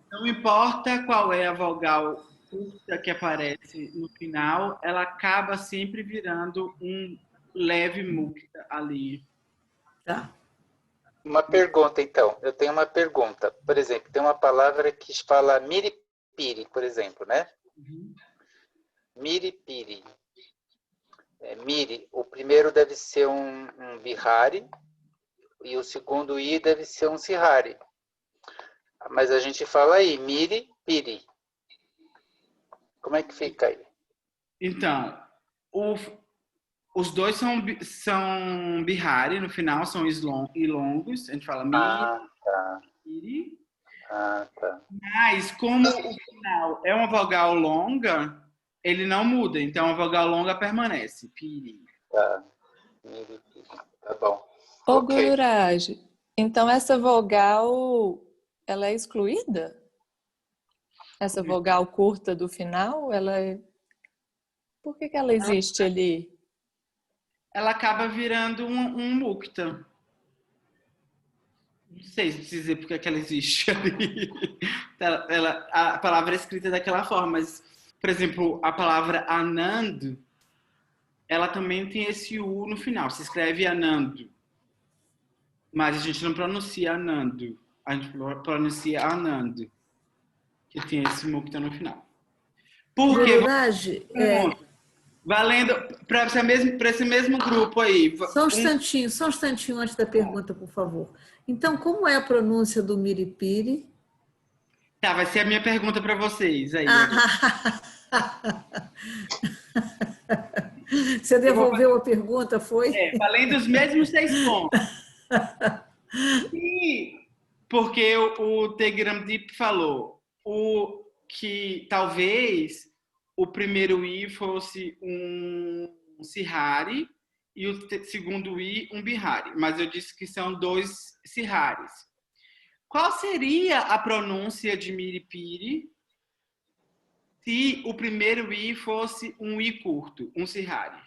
Não importa qual é a vogal curta que aparece no final, ela acaba sempre virando um leve mukta ali. Tá. Uma pergunta, então. Eu tenho uma pergunta. Por exemplo, tem uma palavra que fala miripiri, por exemplo, né? Miripiri. Miri, o primeiro deve ser um bihari e o segundo I deve ser um sihari. Mas a gente fala aí, miripiri. Como é que fica aí? Então, os dois são bihari, no final são e longos. A gente fala miri. Tá. Mas como o final é uma vogal longa, ele não muda. Então, a vogal longa permanece. Piri. Tá. Miripiri. Tá bom. Ô, Ok. Gururaj, então essa vogal, ela é excluída? Essa vogal curta do final, por que ela existe ali? Ela acaba virando um mukta. Não sei se dizer porque que ela existe ali. A palavra é escrita daquela forma, mas, por exemplo, a palavra Anand, ela também tem esse U no final. Se escreve Anand. Mas a gente não pronuncia Anand. A gente pronuncia Anand. Que tem esse mukta no final. Por quê? Gururaj, Valendo para esse mesmo grupo aí. só um instantinho antes da pergunta, por favor. Então, como é a pronúncia do miripiri? Tá, vai ser a minha pergunta para vocês aí. Você devolveu a pergunta, foi? Valendo os mesmos 6 pontos. E porque o Tegramdeep falou que talvez o primeiro I fosse um Sihari e o segundo I um Bihari. Mas eu disse que são 2 Siharis. Qual seria a pronúncia de Miripiri se o primeiro I fosse um I curto, um Sihari?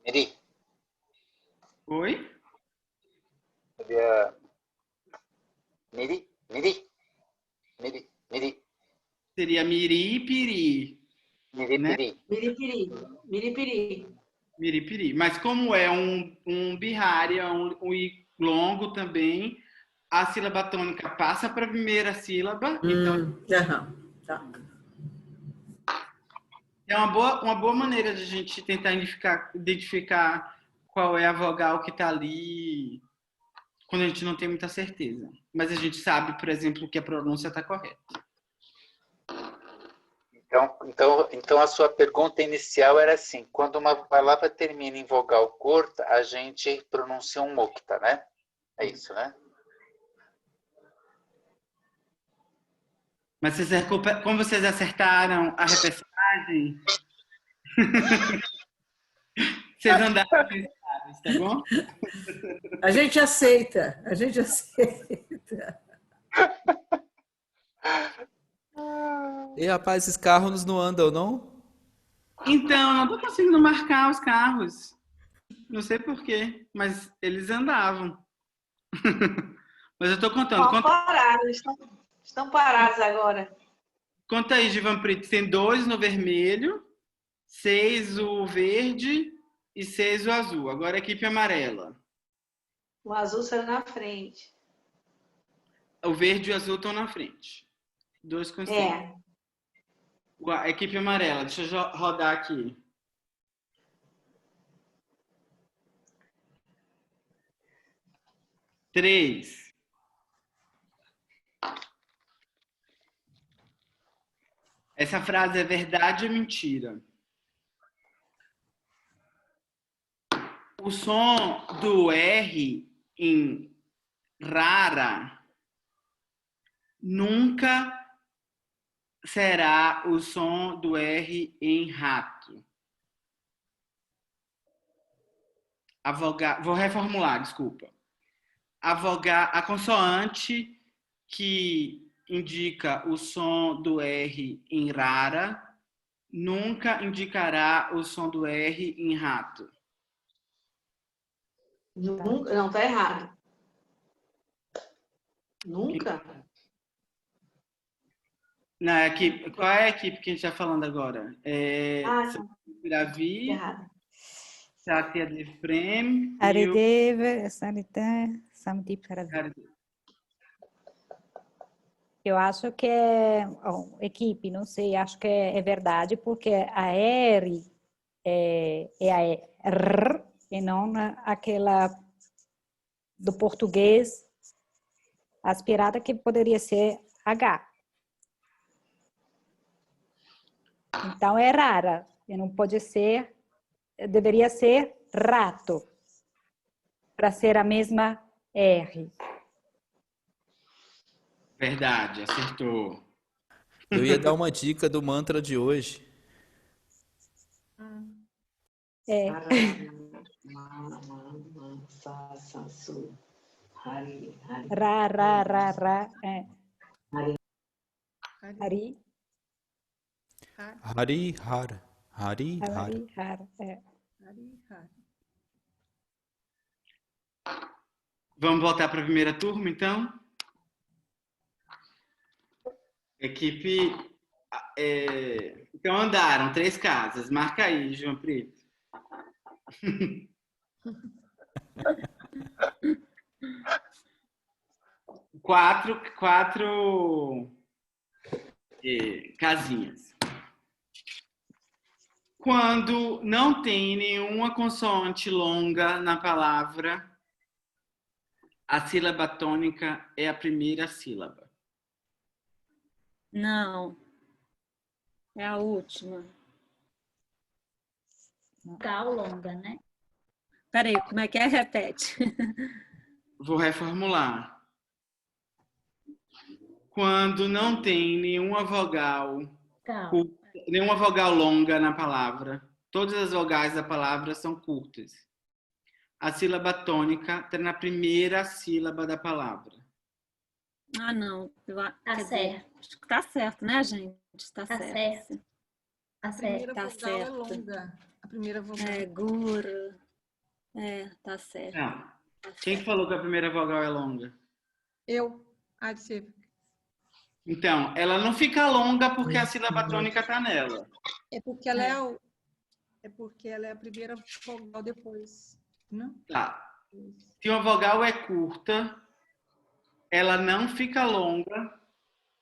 Miri. Oi? Seria miri, miri, miri, miri, Seria miri e piri, né? miripiri. Miripiri. Miripiri. Miripiri. Mas como é um birrária, um i longo também, a sílaba tônica passa para a primeira sílaba, então Aham, tá. é uma boa maneira de a gente tentar identificar qual é a vogal que está ali, quando a gente não tem muita certeza. Mas a gente sabe, por exemplo, que a pronúncia está correta. Então a sua pergunta inicial era assim, quando uma palavra termina em vogal curta, a gente pronuncia um mukta, né? É isso, né? Mas como vocês acertaram a repescagem, vocês andaram pensados, tá bom? A gente aceita, a gente aceita. E rapaz, esses carros não andam, não? Então, não tô conseguindo marcar os carros. Não sei porquê, mas eles andavam. Mas eu tô contando. Estão parados, estão parados agora. Conta aí, Givanprito. Tem 2 no vermelho, 6 o verde e 6 o azul. Agora a equipe amarela. O azul saiu na frente. O verde e o azul estão na frente. 2 com 6. É. A equipe amarela. Deixa eu rodar aqui. Três. Essa frase é verdade ou mentira? O som do R em rara nunca será o som do R em rato. Vou reformular, desculpa. A consoante que indica o som do R em rara nunca indicará o som do R em rato. Nunca, não, tá errado. Nunca? Na equipe, qual é a equipe que a gente está falando agora? Ravi, Errado. Satya Defrem e o Haridev, Sarita, Samdeep Haravi. Haridev. Eu acho que é, equipe, não sei, acho que é verdade, porque a R é a R e não aquela do português aspirada que poderia ser H. Então é rara, e não pode ser, deveria ser rato, para ser a mesma R. Verdade, acertou. Eu ia dar uma dica do mantra de hoje. É. Ra, ra, ra, ra. É. Hari. Hari, har. Hari, har. Hari, har. É. Vamos voltar para a primeira turma, então? Equipe... Então andaram 3 casas. Marca aí, João Preto. Quatro casinhas. Quando não tem nenhuma consoante longa na palavra, a sílaba tônica é a primeira sílaba. Não. É a última. Vogal longa, né? Peraí, como é que é? Repete. Vou reformular. Quando não tem nenhuma vogal longa na palavra, todas as vogais da palavra são curtas. A sílaba tônica está na primeira sílaba da palavra. Ah, não. Tá certo. Acho que tá certo, né, gente? Tá Tá certo. certo. Tá A primeira certo. Tá vogal é certo. longa. A primeira vogal É, guru. É, tá certo. Não. Quem falou que a primeira vogal é longa? Eu. Ah, você. Então, ela não fica longa porque a sílaba tônica tá nela. É porque ela é o. É porque ela é a primeira vogal depois. Não? Tá. Se uma vogal é curta, ela não fica longa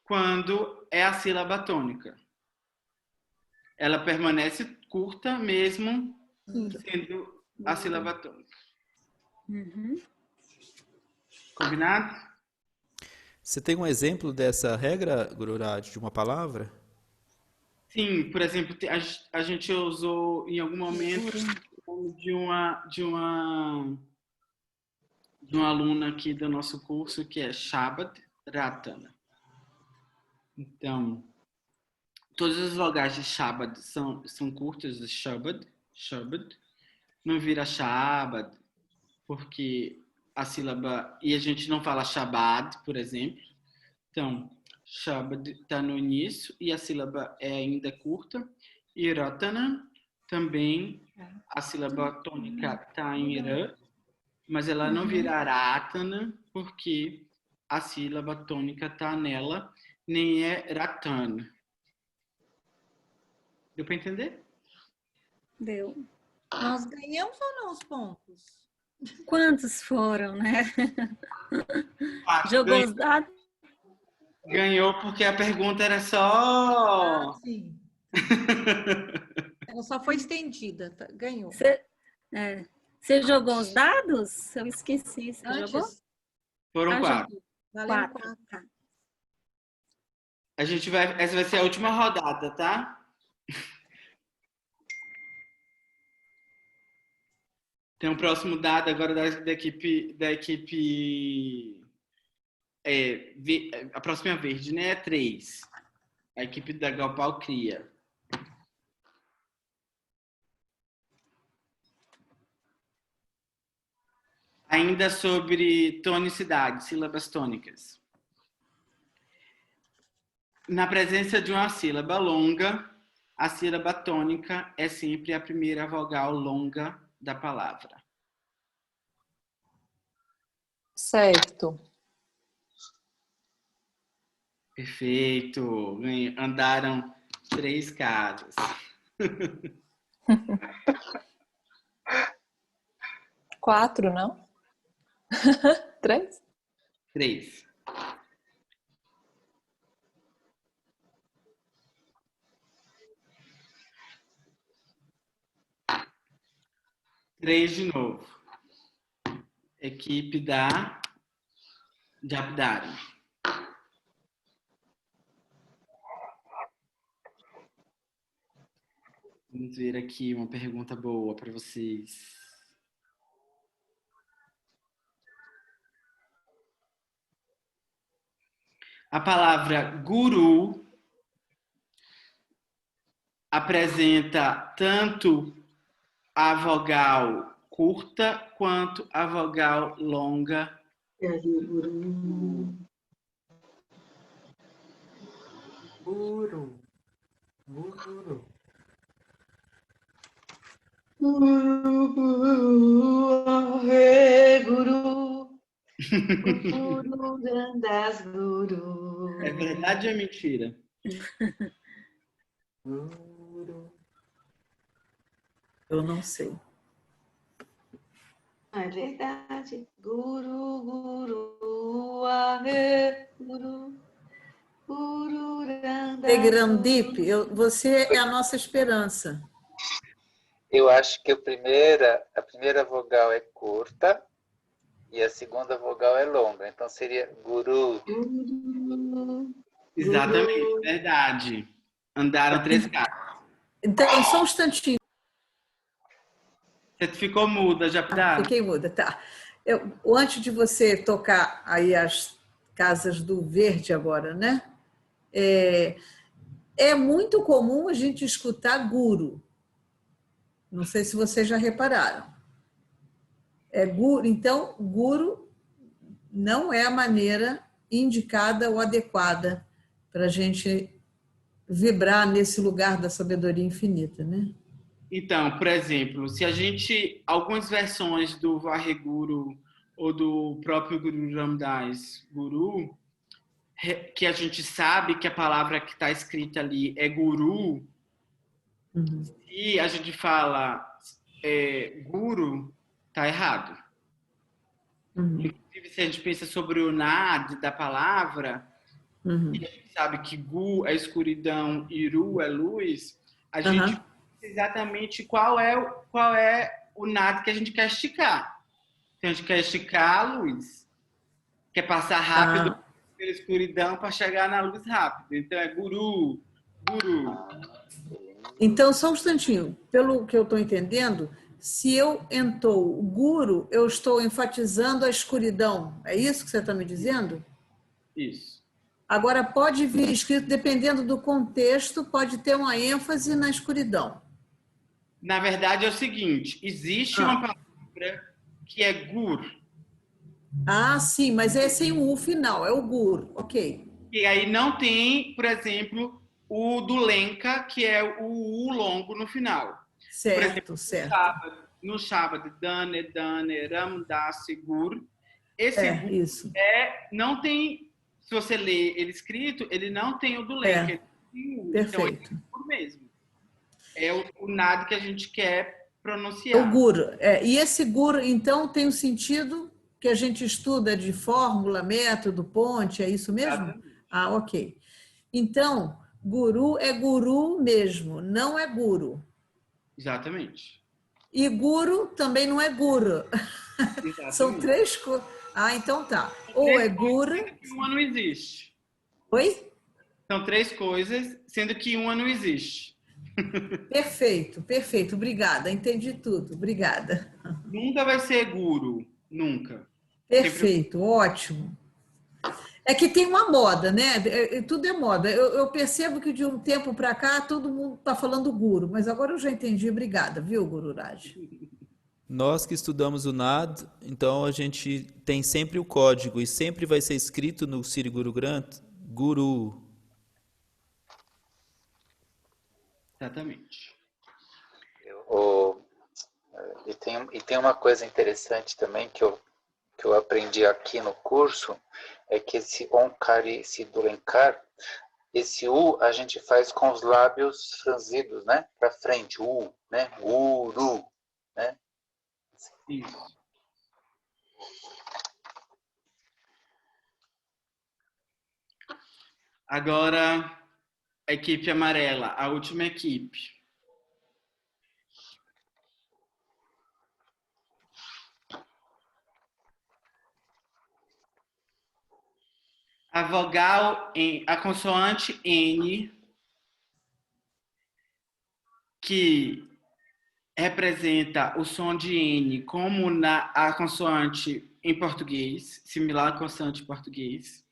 quando é a sílaba tônica. Ela permanece curta mesmo sendo a sílaba tônica. Uhum. Combinado? Você tem um exemplo dessa regra, Gururaj, de uma palavra? Sim, por exemplo, a gente usou em algum momento de uma aluna aqui do nosso curso que é Shabad Ratana. Então, todas as vogais de Shabad são curtas, de Shabad. Não vira Shabad, porque a sílaba... E a gente não fala Shabad, por exemplo. Então, Shabad está no início e a sílaba é ainda curta. E Ratana também, a sílaba tônica está em Ra, mas ela não vira Ratana, porque a sílaba tônica está nela, nem é Ratana. Deu para entender? Deu. Nós ganhamos ou não os pontos? Quantos foram, né? Ah, Jogou os dados? ganhou porque a pergunta era só... Sim. Ela só foi estendida. Ganhou. Você jogou os dados? Eu esqueci. Você jogou? Antes, Foram 4. Jogou. valendo 4. 4. Tá. Essa vai ser a última rodada, tá? Tem um próximo dado agora da equipe a próxima verde, né? É 3. A equipe da Galpal cria. Ainda sobre tonicidade, sílabas tônicas. Na presença de uma sílaba longa, a sílaba tônica é sempre a primeira vogal longa da palavra. Certo. Perfeito. Andaram 3 casas. 4, não? 3? 3. De novo. Equipe da Japdari. Vamos ver aqui uma pergunta boa para vocês. A palavra guru apresenta tanto a vogal curta quanto a vogal longa. Guru. Guru. Guru. Guru, guru, é guru. Guru, grandas guru. É verdade ou é mentira? Guru. Eu não sei. É verdade. Guru, guru, é guru. Guru, grandas Tegrandip, você é a nossa esperança. Eu acho que a primeira vogal é curta e a segunda vogal é longa. Então seria guru. guru. Exatamente, verdade. Andaram 3 casas. Então, só um instantinho. Você ficou muda, Japdari? Fiquei muda, tá. Antes de você tocar aí as casas do verde agora, né? É muito comum a gente escutar guru. Não sei se vocês já repararam. Guru, então, guru não é a maneira indicada ou adequada para a gente vibrar nesse lugar da sabedoria infinita, né? Então, por exemplo, se a gente... Algumas versões do Vaheguru ou do próprio Guru Ramdas Guru, que a gente sabe que a palavra que está escrita ali é Guru, e a gente fala Guru, tá errado. Inclusive, se a gente pensa sobre o Nad da palavra, e a gente sabe que Gu é escuridão e Ru é luz, a gente pensa exatamente qual é o Nad que a gente quer esticar. Então, a gente quer esticar a luz. Quer passar rápido pela escuridão para chegar na luz rápido. Então, é Guru, Guru. Então, só um instantinho. Pelo que eu estou entendendo, se eu entou o guru, eu estou enfatizando a escuridão. É isso que você está me dizendo? Isso. Agora, pode vir escrito, dependendo do contexto, pode ter uma ênfase na escuridão. Na verdade, é o seguinte, existe uma palavra que é gur. Ah, sim, mas é sem o U final, é o gur, ok. E aí não tem, por exemplo, o do Lenka, que é o U longo no final. Certo, por exemplo, certo. No Shabbat, Dane, Dane, Ramdas, Gur. Esse Gur isso. não tem, se você ler ele escrito, ele não tem o do Lenka. Ele tem o U. Perfeito. Então, é Gur mesmo. É o nada que a gente quer pronunciar. O gur. E esse gur, então, tem o sentido que a gente estuda de fórmula, método, ponte, é isso mesmo? Exatamente. Ah, ok. Então, guru é guru mesmo, não é guru. Exatamente. E guru também não é guru. Exatamente. São três coisas. Ah, então tá. Ou é guru... Uma não existe. Oi? São três coisas, sendo que uma não existe. Perfeito, perfeito. Obrigada, entendi tudo. Obrigada. Nunca vai ser guru, nunca. Perfeito, ótimo. É que tem uma moda, né? Tudo é moda. Eu percebo que de um tempo para cá todo mundo está falando guru, mas agora eu já entendi. Obrigada, viu, Guru Raj? Nós que estudamos o NAD, então a gente tem sempre o código e sempre vai ser escrito no Sri Guru Granth, Guru. Exatamente. E tem uma coisa interessante também que eu aprendi aqui no curso, é que esse Onkar e esse Dulenkar, esse U a gente faz com os lábios franzidos, né? Para frente, U, né? Uru, né? Isso. Agora, a equipe amarela, a última equipe. A vogal, a consoante N, que representa o som de N como a consoante em português, similar à consoante em português,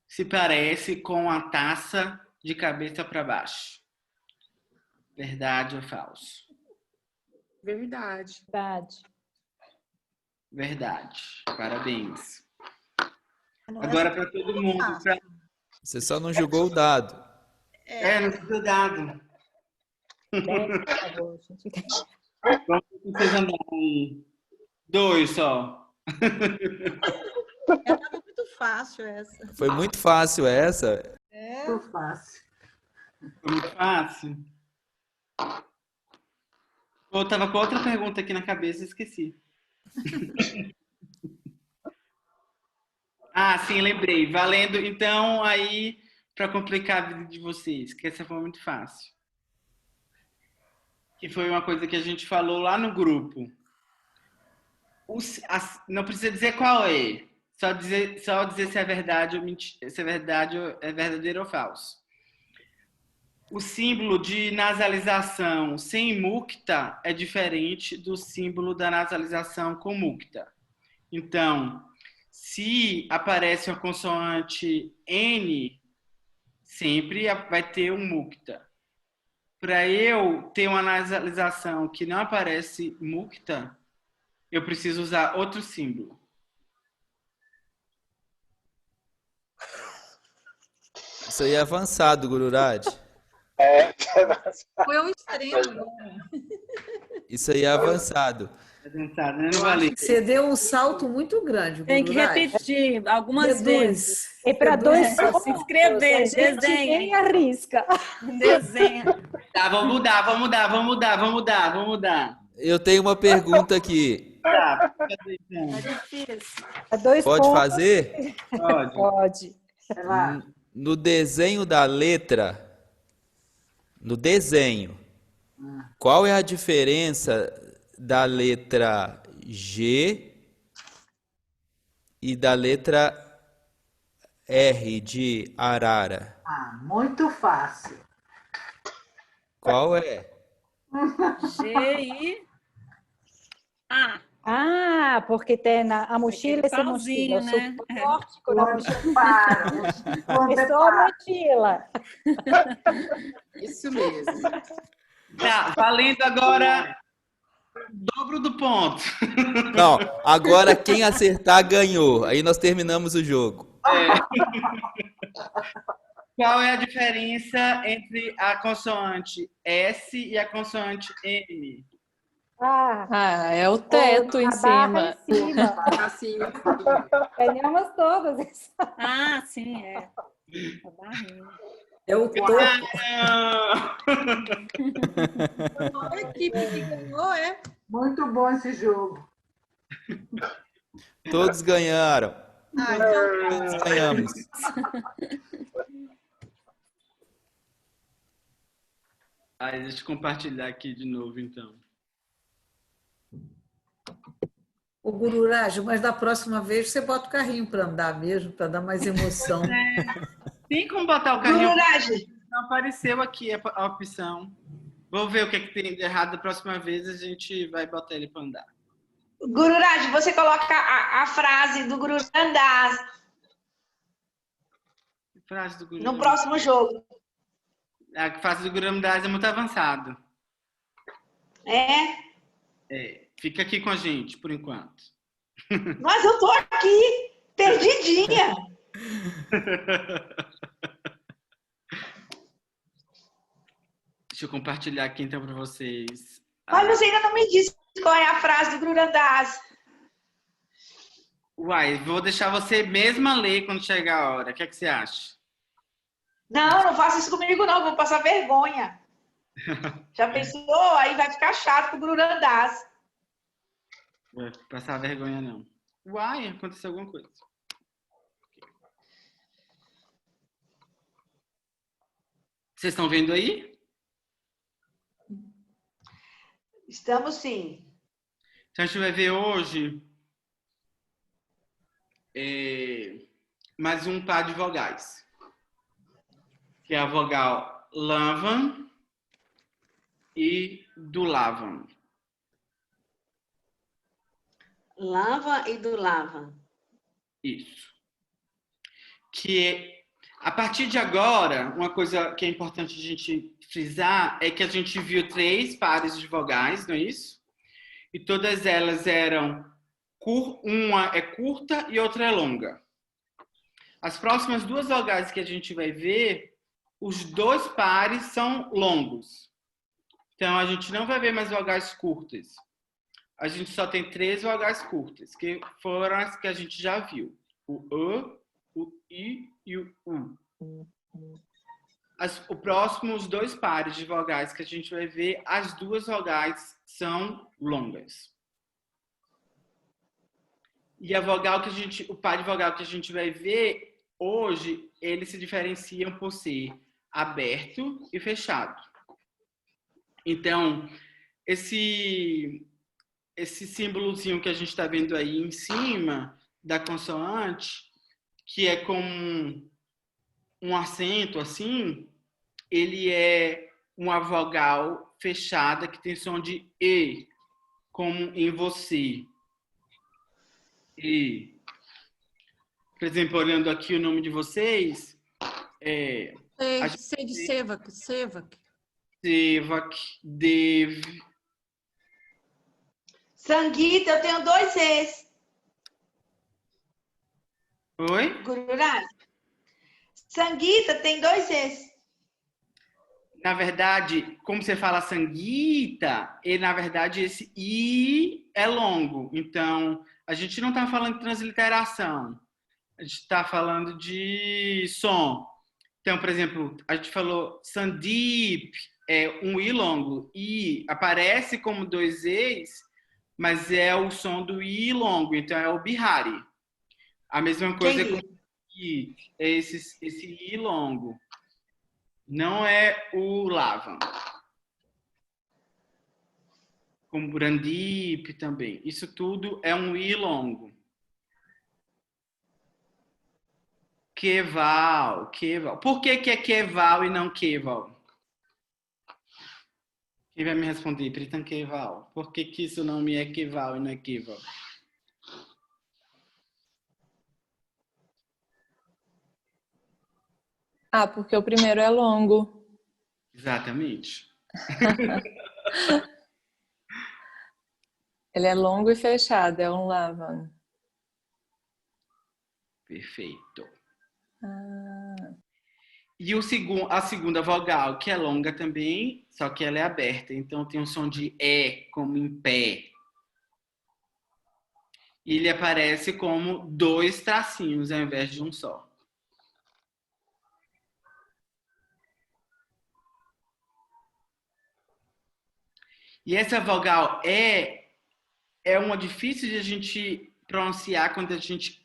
se parece com a taça de cabeça para baixo. Verdade ou falso? Verdade. Verdade. Verdade. Parabéns. Agora para todo mundo. Você só não jogou o dado. Não jogou dado. 10, por favor, gente. Vamos vocês andarem 2 só. Estava muito fácil essa. Foi muito fácil essa. Muito fácil. Foi muito fácil. Eu tava com outra pergunta aqui na cabeça e esqueci. Sim, lembrei. Valendo, então, aí, para complicar a vida de vocês, que essa foi muito fácil. Que foi uma coisa que a gente falou lá no grupo. Não precisa dizer qual é. Só dizer se é verdade ou mentira, se é verdade ou é verdadeiro ou falso. O símbolo de nasalização sem mukta é diferente do símbolo da nasalização com mukta. Então, se aparece uma consoante N, sempre vai ter um mukta. Para eu ter uma nasalização que não aparece mukta, eu preciso usar outro símbolo. Isso aí é avançado, Guru Raj. Foi ao extremo agora. Isso aí é avançado. Adentrada, né? Não Eu acho valeu. que você deu um salto muito grande, Tem que Gururaj. repetir algumas vezes. Reduz. É para dois Se pontos. inscrever, A gente desenha. nem arrisca. Desenha. Tá, vamos mudar. Eu tenho uma pergunta aqui. Tá, cadê, então? Tá difícil. A dois Pode pontos. fazer? Pode. Pode. Vai lá. No desenho da letra, no desenho, qual é a diferença da letra G e da letra R de arara? Ah, muito fácil. Qual é? G-I-A. Ah, porque tem a mochila, essa pauzinho, mochila. né? O suporte na mochila. Quando para. Quando É só a para. mochila. Isso mesmo. Tá, valendo agora dobro do ponto. Não, agora quem acertar ganhou. Aí nós terminamos o jogo. Qual é a diferença entre a consoante S e a consoante M? Ah, é o teto em a barra cima. em cima. Assim, Ganhamos todas. Ah, sim, é. A barrinha. É o topo. A equipe que ganhou é. Muito bom esse jogo. Todos ganharam. Ah, então Todos ganhamos. Aí, deixa eu compartilhar aqui de novo, então. O Gururaj, mas da próxima vez você bota o carrinho para andar mesmo, para dar mais emoção. Tem como botar o carrinho? Gururaj, Não apareceu aqui a opção. Vou ver o que, é que tem de errado. Da próxima vez a gente vai botar ele para andar. Gururaj, você coloca a frase do Guru Randas Frase do Guru. no próximo jogo. A frase do Guru Ramdas é muito avançado. É? Fica aqui com a gente, por enquanto. Mas eu tô aqui, perdidinha. Deixa eu compartilhar aqui então para vocês. Mas você ainda não me disse qual é a frase do Guru Randas. Uai, vou deixar você mesma ler quando chegar a hora. O que é que você acha? Não, não faça isso comigo não, vou passar vergonha. Já pensou? Aí vai ficar chato pro Guru Randas. Vai passar vergonha, não. Uai, aconteceu alguma coisa. Vocês estão vendo aí? Estamos sim. Então a gente vai ver hoje mais um par de vogais. Que é a vogal lavam e dulavam. Lava e do lava. Isso. Que a partir de agora, uma coisa que é importante a gente frisar é que a gente viu 3 pares de vogais, não é isso? E todas elas eram uma é curta e outra é longa. As próximas 2 vogais que a gente vai ver, os 2 pares são longos. Então a gente não vai ver mais vogais curtas. A gente só tem 3 vogais curtas, que foram as que a gente já viu. O E, o I e o U. Os próximos 2 pares de vogais que a gente vai ver, as 2 vogais são longas. E a vogal o par de vogal que a gente vai ver hoje, eles se diferenciam por ser aberto e fechado. Então, esse símbolozinho que a gente está vendo aí em cima da consoante, que é com um acento assim, ele é uma vogal fechada que tem som de E, como em você. E, por exemplo, olhando aqui o nome de vocês, Sei de Sevak. Sevak, Dev. Sanguita, eu tenho 2 Es. Oi? Gururaj. Sanguita tem 2 Es. Na verdade, como você fala sanguita, na verdade esse I é longo. Então, a gente não está falando de transliteração. A gente está falando de som. Então, por exemplo, a gente falou Sandeep, é um I longo. I aparece como dois E's, mas é o som do I longo. Então, é o Bihari. A mesma coisa com I, é esse I longo. Não é o Lavan. Como Brandip também. Isso tudo é um I longo. Keval. Por que é Keval e não Keval? Quem vai me responder? Pritam Keval. Por que isso não me é Keval e não é Keval? Ah, porque o primeiro é longo. Exatamente. Ele é longo e fechado, é um Lavan. Perfeito. Ah. E a segunda vogal, que é longa também, só que ela é aberta. Então tem um som de E, como em pé. E ele aparece como dois tracinhos ao invés de um só. E essa vogal é uma difícil de a gente pronunciar quando a gente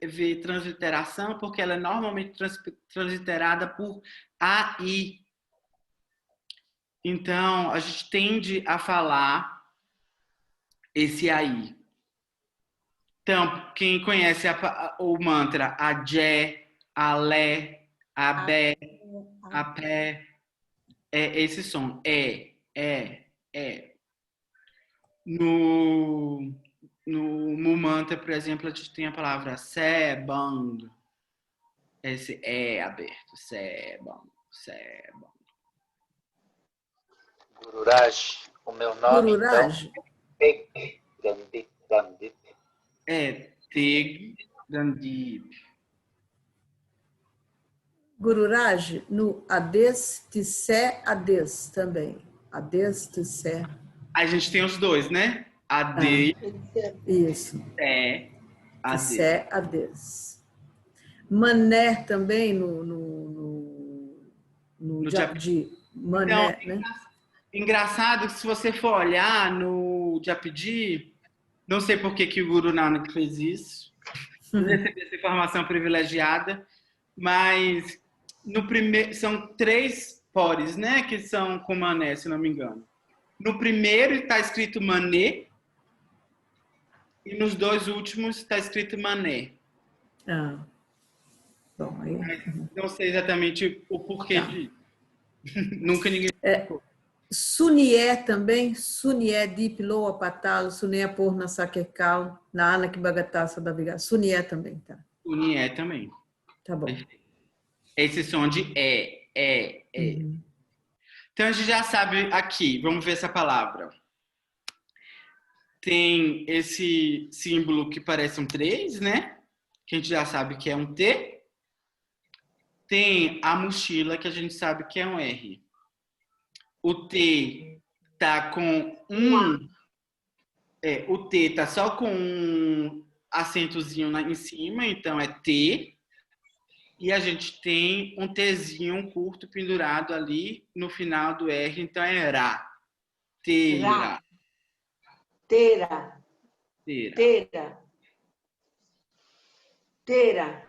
vê transliteração, porque ela é normalmente transliterada por AI. Então, a gente tende a falar esse AI. Então, quem conhece o mantra Ajé, Alé, Abé, Apé, é esse som. No mantra, por exemplo, a gente tem a palavra Sebang. Esse é aberto. Sebang. Gururaj, o meu nome Gururaj. então é Gandhip. É Teg Gandhip. Gururaj, no Ades, Tissé, Ades também. Ades, Tissé. A gente tem os dois, né? Ade, Isso. Ade. Tissé, Ades. Mané também no Japdi. Mané, Então, né? engraçado que se você for olhar no Japdi, não sei por que o Guru Nanak fez isso, recebi essa informação privilegiada, mas no primeiro são 3 pores, né, que são com mané, se não me engano. No primeiro está escrito mané e nos 2 últimos está escrito mané. Bom, aí... Não sei exatamente o porquê disso. Nunca ninguém... Sunié também, Sunié Diploa Patalo, Sunié Purna Sakekal, na Ana que Bagatassa da Viga. Sunié também, tá? Sunié também. Tá bom. Esse som de Então a gente já sabe aqui, vamos ver essa palavra. Tem esse símbolo que parece um 3, né? Que a gente já sabe que é um T. Tem a mochila, que a gente sabe que é um R. O T tá com o T tá só com um acentozinho em cima, então é T. E a gente tem um Tzinho curto pendurado ali no final do R, então é Ra. Tera. Tera. Tera. Tera.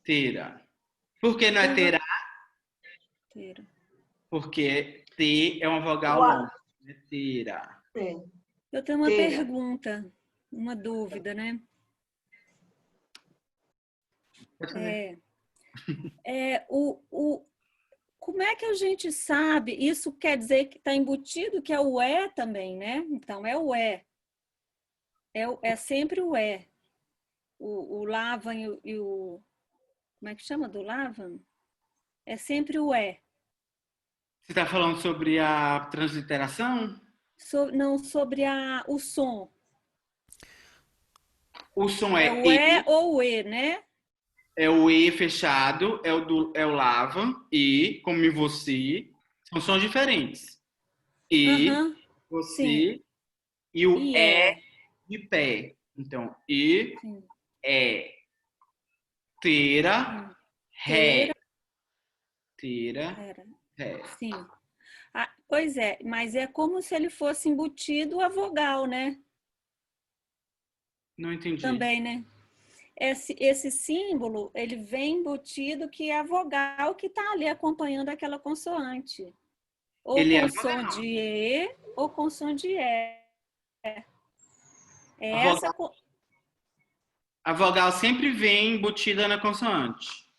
Tera. Por que não é terá? Tera. Porque T é uma vogal longa. É tera. Eu tenho uma pergunta, uma dúvida, né? Como é que a gente sabe? Isso quer dizer que está embutido que é o E também, né? Então, é o E. É sempre o E. O Lavan e o... Como é que chama do Lavan? É sempre o E. Você está falando sobre a transliteração? Não, sobre o som. O som é o E ou o E, né? É o E fechado, é o Lavan, E, como em você. São sons diferentes. E, Aham, você, sim. e o E é de pé. Então, e, sim. é, tera, ré, tera, Era, ré. sim. Ah, pois é, mas é como se ele fosse embutido a vogal, né? Não entendi. Também, né? Esse símbolo, ele vem embutido que é a vogal que está ali acompanhando aquela consoante. Ou Ele é com a som de E, ou com som de E. É A essa... vogal, a vogal sempre vem embutida na consoante.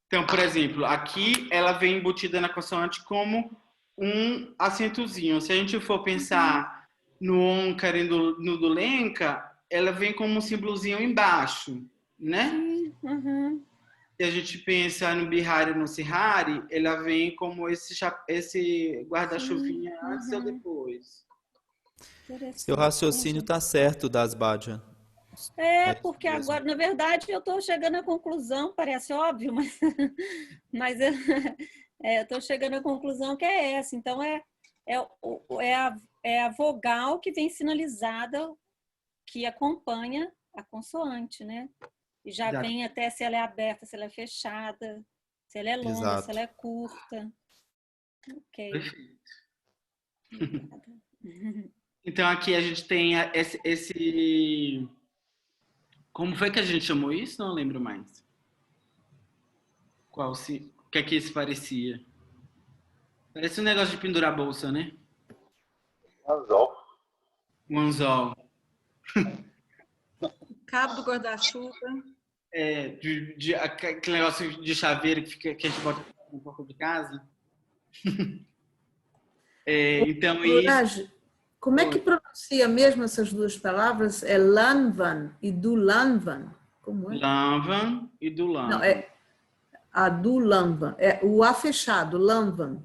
Então, por exemplo, aqui ela vem embutida na consoante como um acentozinho. Se a gente for pensar no Onkar e no do Lenka, ela vem como um símbolozinho embaixo, né? Sim, uhum. Se a gente pensa no Bihari e no Sihari, ela vem como esse guarda-chuvinha Sim, antes ou uhum. depois. Seu Interessante, raciocínio entendi. está certo, das Bhajan. É, É isso porque mesmo. agora, na verdade, eu estou chegando à conclusão, parece óbvio, mas, mas eu estou chegando à conclusão que é essa. Então, é a vogal que vem sinalizada, que acompanha a consoante, né? E já Exato. vem até se ela é aberta, se ela é fechada, se ela é longa, se ela Exato. é curta. Ok, Perfeito. obrigada. Então aqui a gente tem como foi que a gente chamou isso? Não lembro mais. O que é que isso parecia? Parece um negócio de pendurar a bolsa, né? Anzol. Um anzol. Cabo do guarda-chuva. Aquele negócio de chaveiro que a gente bota no porta de casa. Então isso. Raj, como é que pronuncia mesmo essas duas palavras? É Lanvan e Dulanvan. Como é? Lanvan e do Não, Lanvan. é a Dulanvan. É o A fechado, Lanvan.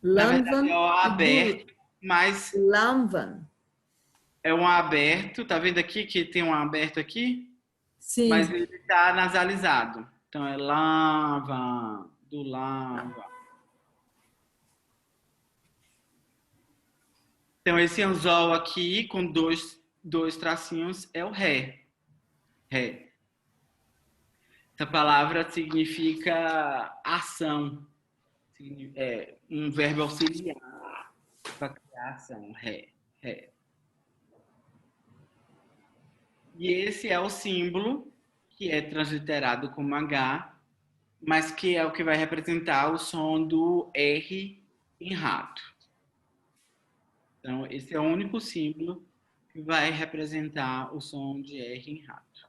Na verdade Lanvan é o e aberto, mas Dulanvan. é um aberto. Tá vendo aqui que tem um aberto aqui? Mas Sim. ele está nasalizado. Então é lava, do lava. Então esse anzol aqui com dois tracinhos é o ré. Ré. Essa palavra significa ação. É um verbo auxiliar para criar ação. Ré. Ré. E esse é o símbolo que é transliterado como H, mas que é o que vai representar o som do R em rato. Então, esse é o único símbolo que vai representar o som de R em rato.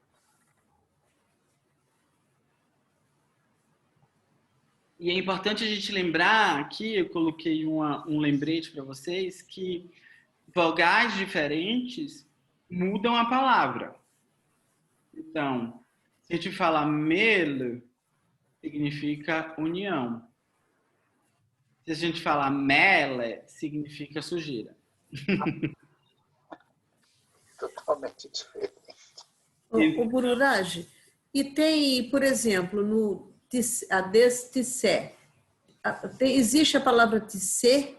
E é importante a gente lembrar aqui, eu coloquei um lembrete para vocês, que vogais diferentes mudam a palavra. Então, se a gente falar mel, significa união. Se a gente falar mele, significa sujeira. Totalmente diferente. O Bururaj, e tem, por exemplo, no a destissé, existe a palavra tissé,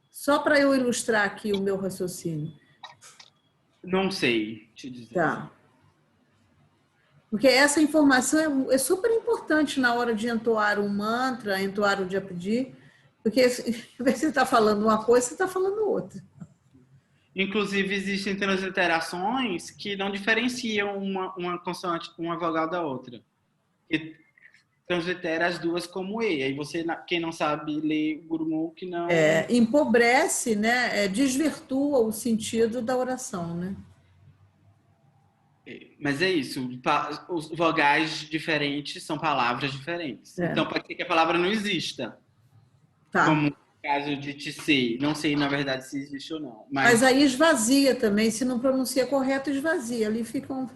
só para eu ilustrar aqui o meu raciocínio. Não sei te dizer. Tá. Porque essa informação é super importante na hora de entoar um mantra, entoar o Japji, porque você está falando uma coisa, você está falando outra. Inclusive, existem transliterações que não diferenciam uma consoante, uma vogal da outra. E translitera as duas como E. Aí você, quem não sabe ler Gurmukh, não... Empobrece, né? Desvirtua o sentido da oração, né? Mas é isso. Os vogais diferentes são palavras diferentes. É. Então, pode ser que a palavra não exista. Tá. Como no caso de tissé. Não sei, na verdade, se existe ou não. Mas aí esvazia também. Se não pronuncia correto, esvazia. Ali fica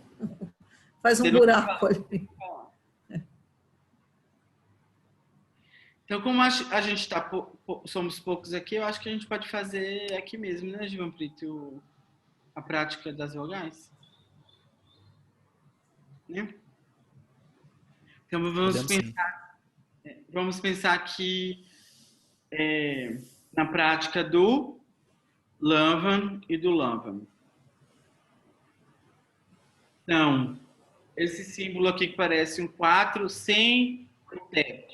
faz um buraco ali. Então, como a gente somos poucos aqui, eu acho que a gente pode fazer aqui mesmo, né, Jivanprito, a prática das vogais. Né? Então, vamos pensar que na prática do Lanvan e do Lanvan. Então, esse símbolo aqui que parece um 4 sem o teto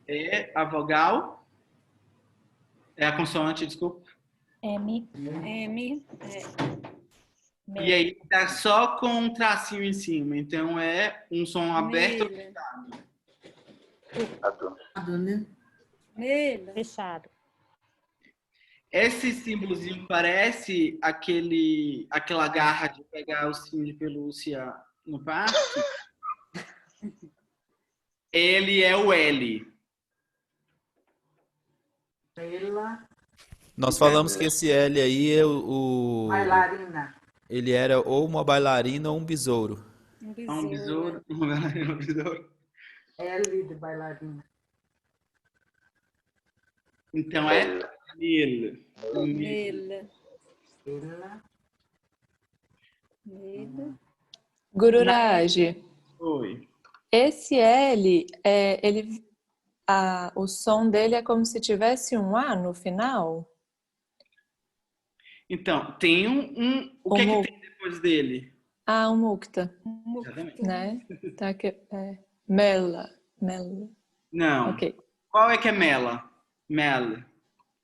é a vogal, é a consoante, desculpa. M. M. E aí tá só com um tracinho em cima, então é um som aberto ou Mela. fechado. Né? Mela. Fechado. Esse símbolozinho parece aquela garra de pegar o ursinho de pelúcia no parque. Ele é o L. Ela, Nós falamos que esse L aí é bailarina. ele era ou uma bailarina ou um besouro. Um Um besouro. Um besouro. L de bailarina. Então é ele. Mela. Ela, Mela. Gururaj, Oi. esse L, o som dele é como se tivesse um A no final? Então, tem o que é que tem depois dele? Ah, um mukta, Exatamente. né? Tá aqui, mela. Não. Ok. Qual é que é Mela? Mel.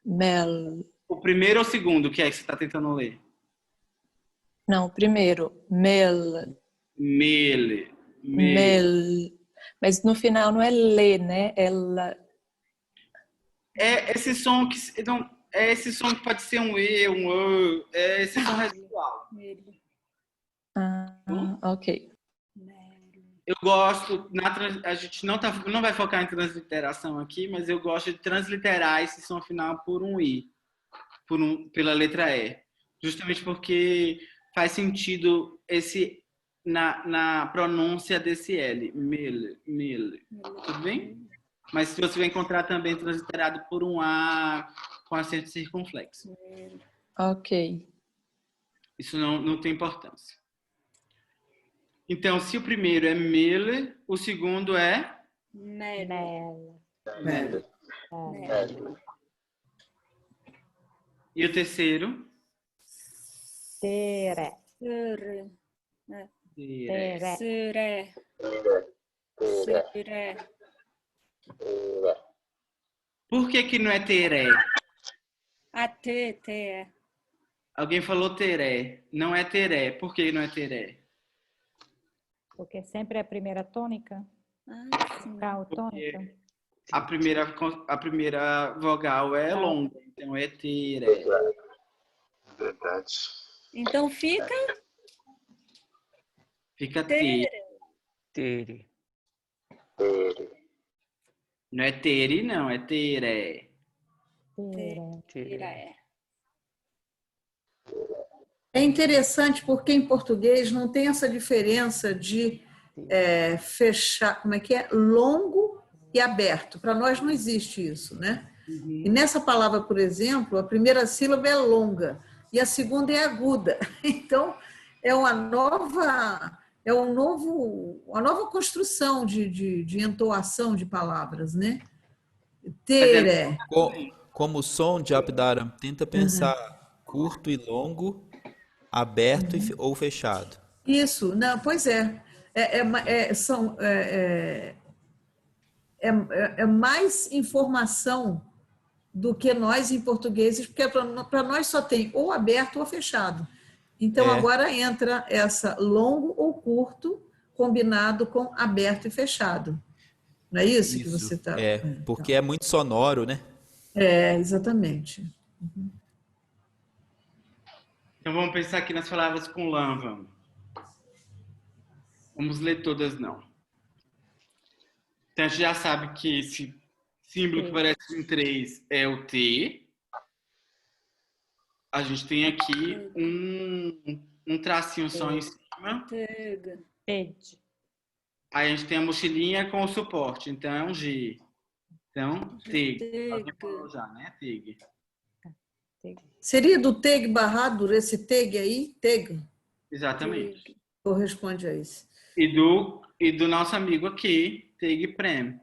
Mel. O primeiro ou o segundo que é que você está tentando ler? Não, primeiro, mel. Mele. Mel. Mas no final não é lê, né? Ela. É esse som que não, é esse som que pode ser um E, um O, é esse som residual. Mela. Ok. Eu gosto, a gente não vai focar em transliteração aqui, mas eu gosto de transliterar esse som final por um I, pela letra E. Justamente porque faz sentido na pronúncia desse L. Mele. Tudo bem? Mas se você vai encontrar também transliterado por um A com acento circunflexo. Ok. Isso não tem importância. Então, se o primeiro é mele, o segundo é Mela. mele. Mela. E o terceiro? Tere. Sere. Tere. Sere. Sere. Por que não é teré? A T, T. Alguém falou teré. Não é teré. Por que não é teré? Porque sempre é a primeira tônica. Sim. Grau tônica. A primeira vogal é longa, então é teré. Verdade. Então fica Fica Tere. T. Tere. Não é teri, não, é teré. Tira. É interessante porque em português não tem essa diferença de fechar, como é que é? Longo e aberto. Para nós não existe isso, né? E nessa palavra, por exemplo, a primeira sílaba é longa e a segunda é aguda. Então, é uma nova construção de entoação de palavras, né? Tere. Como o som de Abdaram tenta pensar curto e longo, aberto ou fechado. Isso, não, pois é. É mais informação do que nós em português, porque para nós só tem ou aberto ou fechado. Então agora entra essa longo ou curto combinado com aberto e fechado. Não é isso que você está... Porque é muito sonoro, né? Exatamente. Então vamos pensar aqui nas palavras com Lanvan. Vamos ler todas não. Então a gente já sabe que esse símbolo que parece um 3 é o T. A gente tem aqui um tracinho só em cima. Ed. Aí a gente tem a mochilinha com o suporte, então é um G. Então, TEG. Alguém falou já, né? TEG. Seria do TEG barrado, esse TEG aí? TEG? Exatamente. Corresponde a isso. E do nosso amigo aqui, TEG Prem.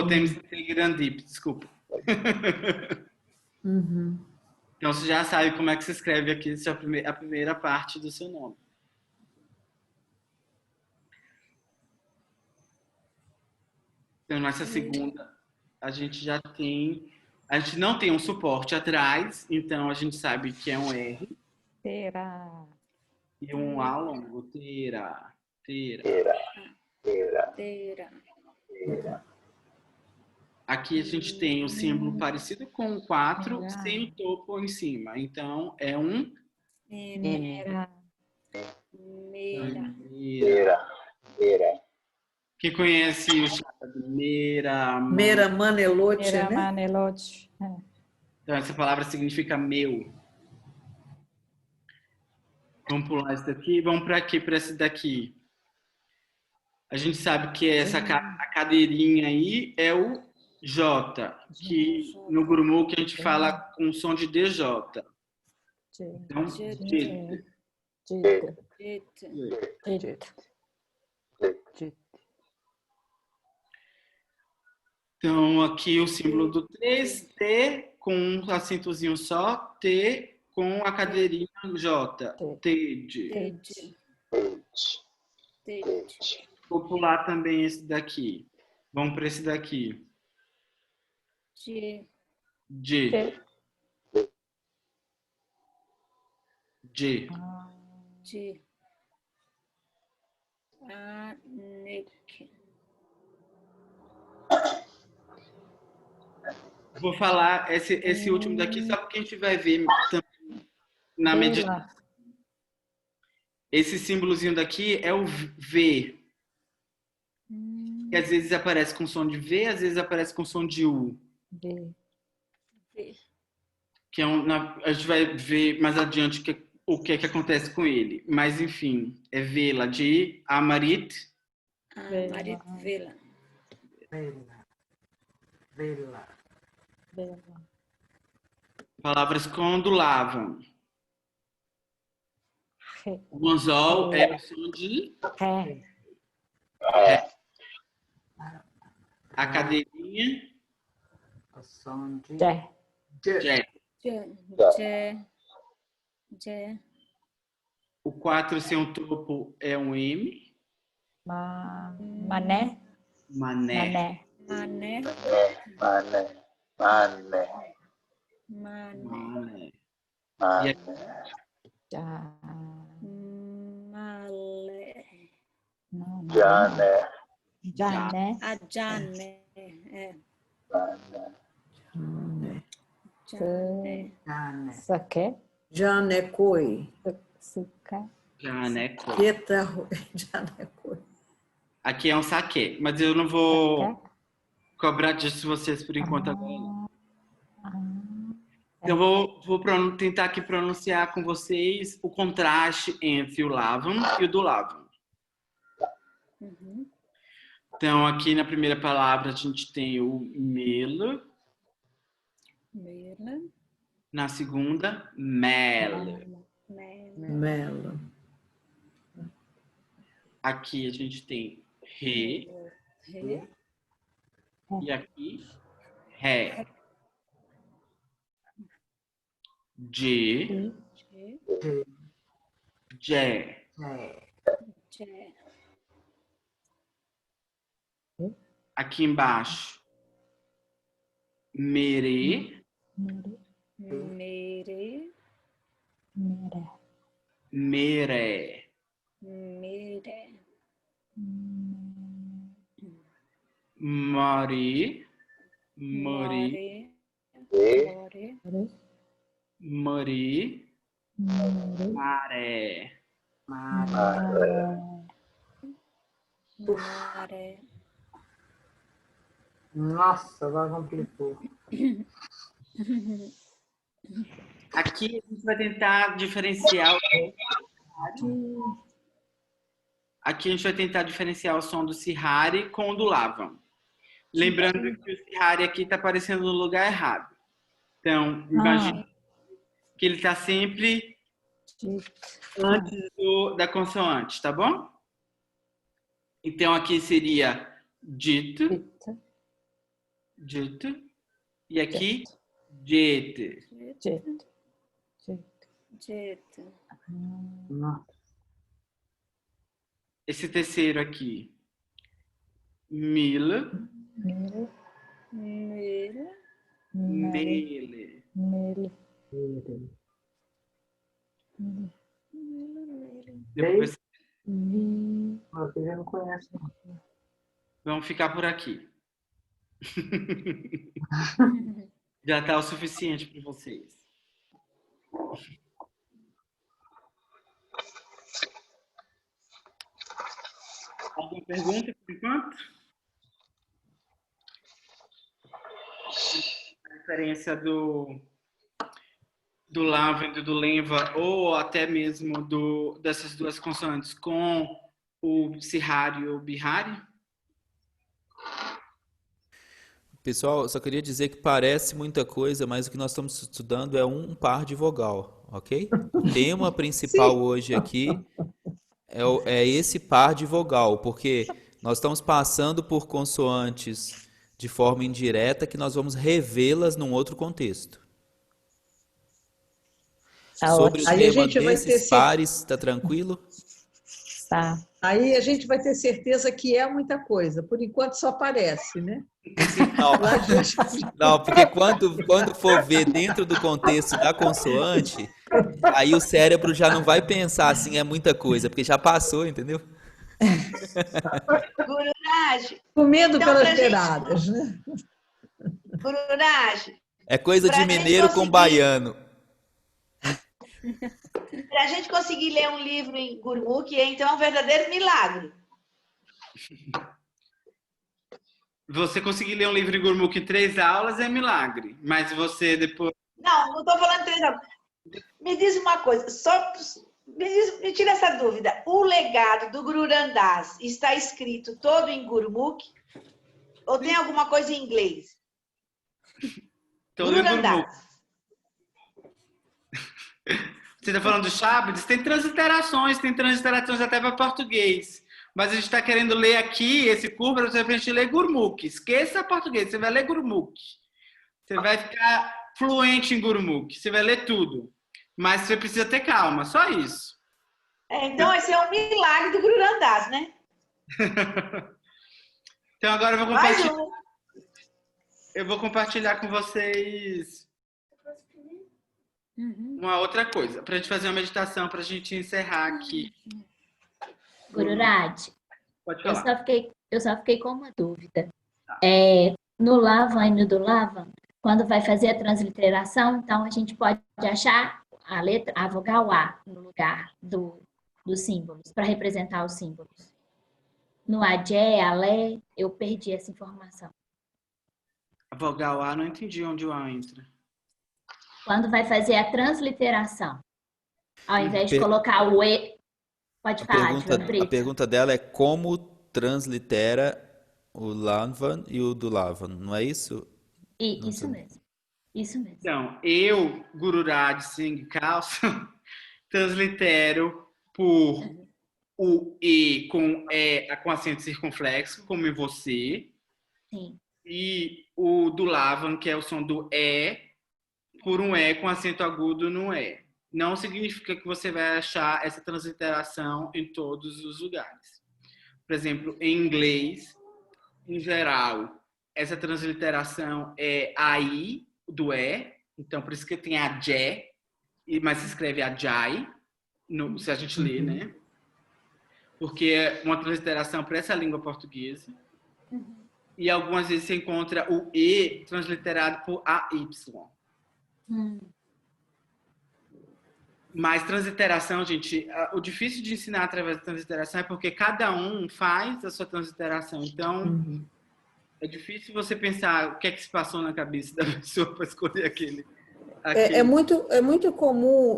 Tem TEG Randip, desculpa. Uhum. Então você já sabe como é que se escreve aqui a primeira parte do seu nome. Então nessa segunda a gente já tem, a gente não tem um suporte atrás, então a gente sabe que é um R Terá. e um A longo. Terá. Teira. Aqui a gente tem o símbolo parecido com o 4, sem o topo em cima. Então é um Mera. Meira. Quem conhece o chapa de Meira? Mera Manelote, Terá né? Manelote. Então essa palavra significa meu. Vamos pular esse daqui, vamos para aqui, para esse daqui. A gente sabe que a cadeirinha aí é o J, que no Gurmukh a gente fala com som de DJ. Então, então aqui o símbolo do 3, T com um acentozinho só, T com a cadeirinha J. Tede. Vou pular também esse daqui. Vamos para esse daqui. G. Vou falar esse último daqui só porque a gente vai ver também na meditação. Esse símbolozinho daqui é o V. Que às vezes aparece com som de V, às vezes aparece com som de U. Que é a gente vai ver mais adiante o que é que acontece com ele. Mas, enfim, é Vela, de Amarit. Amarit Vela. Palavras que ondulavam. O anzol é o som de Ré. A cadeirinha. O som de Jé. Jé. O 4 sem um topo é um M. Mané. Mané. Mané. E aqui, Malé. Jané. A Jané. É. Jane. Saqué. Janecoi. Suca. Janeco. Janecoi. Aqui é um saque, mas eu não vou cobrar disso de vocês por enquanto agora. Não. Eu vou tentar aqui pronunciar com vocês o contraste entre o Lavam e o do Lavam. Então, aqui na primeira palavra a gente tem o Mela. Na segunda, Mel. Melo. Aqui a gente tem Re. E aqui, Ré. J. Jé. Aqui embaixo, Mere. Mere. Meré. Mere. Mari. More. Mari. Maré. Maré. Nossa, agora complicou. Aqui a gente vai tentar diferenciar. Aqui a gente vai tentar diferenciar o som do Sihari com o do Lavam. Lembrando que o Sihari aqui está aparecendo no lugar errado. Então, imagine que ele está sempre antes da consoante, tá bom? Então, aqui seria dito. Dito. E aqui, jet. Jet. Jet. Não. Esse terceiro aqui, mil, Mil. Mil. mele. Mil. Depois Vi. Você já não conhece. Não. vamos ficar por aqui. Já tá o suficiente para vocês. Alguma pergunta por enquanto? A diferença do Lavend e do Lenva, ou até mesmo dessas duas consoantes com o Sihari e o Bihari? Pessoal, eu só queria dizer que parece muita coisa, mas o que nós estamos estudando é um par de vogal, ok? O tema principal hoje aqui é esse par de vogal, porque nós estamos passando por consoantes de forma indireta que nós vamos revê-las num outro contexto. Tá Sobre o ótimo. Aí a tema gente vai ter desses pares, tá tranquilo? Tá. Aí a gente vai ter certeza que é muita coisa. Por enquanto só parece, né? Não, Lá a gente- não, porque quando for ver dentro do contexto da consoante, aí o cérebro já não vai pensar assim, é muita coisa, porque já passou, entendeu? Guru Raj, Comendo Então, pelas pra gente- beiradas, né? Guru Raj, É coisa Pra de gente mineiro com conseguir- baiano. para a gente conseguir ler um livro em Gurmukhi, então é um verdadeiro milagre. Você conseguir ler um livro em Gurmukhi em 3 aulas é milagre, mas você depois... Não estou falando três anos. Me diz uma coisa, me tira essa dúvida. O legado do Guru Ramdas está escrito todo em Gurmukhi? Ou tem alguma coisa em inglês? Todo Guru em Gurmukhi. Ramdas. Você está falando do Shabdas? Tem transliterações até para português. Mas a gente está querendo ler aqui esse curso para a gente ler Gurmukhi. Esqueça português, você vai ler Gurmukhi. Você vai ficar fluente em Gurmukhi. Você vai ler tudo. Mas você precisa ter calma, só isso. Então, esse é um milagre do Guru Ramdas, né? Então agora eu vou Mais compartilhar, um. eu vou compartilhar com vocês uma outra coisa. Para a gente fazer uma meditação, para a gente encerrar aqui. Guru Raj, Pode eu falar. só fiquei com uma dúvida. No Lavan e no do Lavan, quando vai fazer a transliteração, então a gente pode achar a vogal A no lugar dos símbolos, para representar os símbolos. No Ajé, Alé, eu perdi essa informação. A vogal A, não entendi onde o A entra. Quando vai fazer a transliteração, ao invés de Per- colocar o E, pode falar, A Brito. pergunta dela é como translitera o Lavan e o do Lavan, não é isso? Não Isso sei. mesmo. Isso mesmo. Então, eu, Guru Raj Singh Khalsa, translitero por o E com acento circunflexo, como em você, Sim. e o do Lavan, que é o som do E, por um E com acento agudo no E. Não significa que você vai achar essa transliteração em todos os lugares. Por exemplo, em inglês, em geral, essa transliteração é AI, do E, então por isso que tem a Jé, mas se escreve a Jai, se a gente lê, né? Porque é uma transliteração para essa língua portuguesa. E algumas vezes você encontra o E transliterado por AY. Mas transliteração, gente, o difícil de ensinar através da transliteração é porque cada um faz a sua transliteração. Então, é difícil você pensar o que é que se passou na cabeça da pessoa para escolher aquele. É muito comum,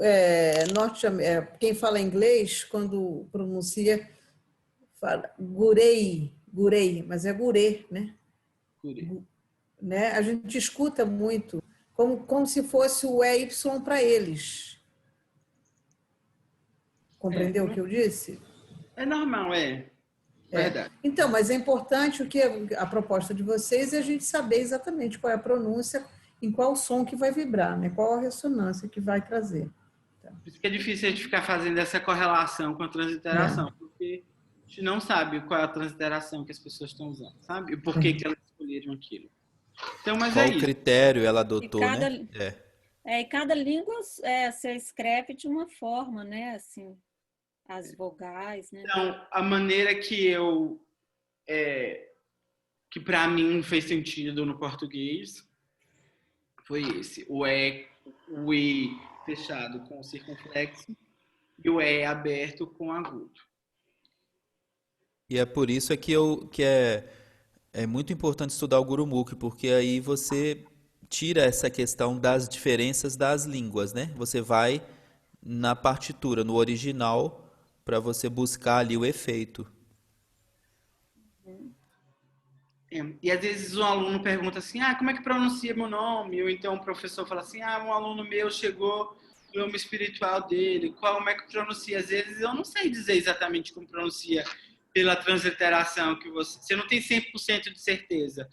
quem fala inglês, quando pronuncia, fala gurei, mas é gurê, né? Né? A gente escuta muito, como se fosse o EY para eles. Compreendeu o que eu disse? É normal, verdade. Então, mas é importante a proposta de vocês é a gente saber exatamente qual é a pronúncia em qual som que vai vibrar, né? Qual a ressonância que vai trazer. Por isso que é difícil a gente ficar fazendo essa correlação com a transliteração, porque a gente não sabe qual é a transliteração que as pessoas estão usando, sabe? E por que elas escolheram aquilo. Então, mas Qual é isso. critério ela adotou, cada- né? E cada língua você escreve de uma forma, né? Assim, as vogais, né? Então, a maneira que que para mim fez sentido no português foi esse. O E fechado com circunflexo e o E aberto com agudo. E é por isso que é muito importante estudar o Gurumukhi, porque aí você tira essa questão das diferenças das línguas, né? Você vai na partitura, no original, para você buscar ali o efeito. E às vezes um aluno pergunta assim, como é que pronuncia meu nome? Ou então o professor fala assim, um aluno meu chegou no nome espiritual dele, como é que pronuncia? Às vezes eu não sei dizer exatamente como pronuncia pela transliteração que você não tem 100% de certeza.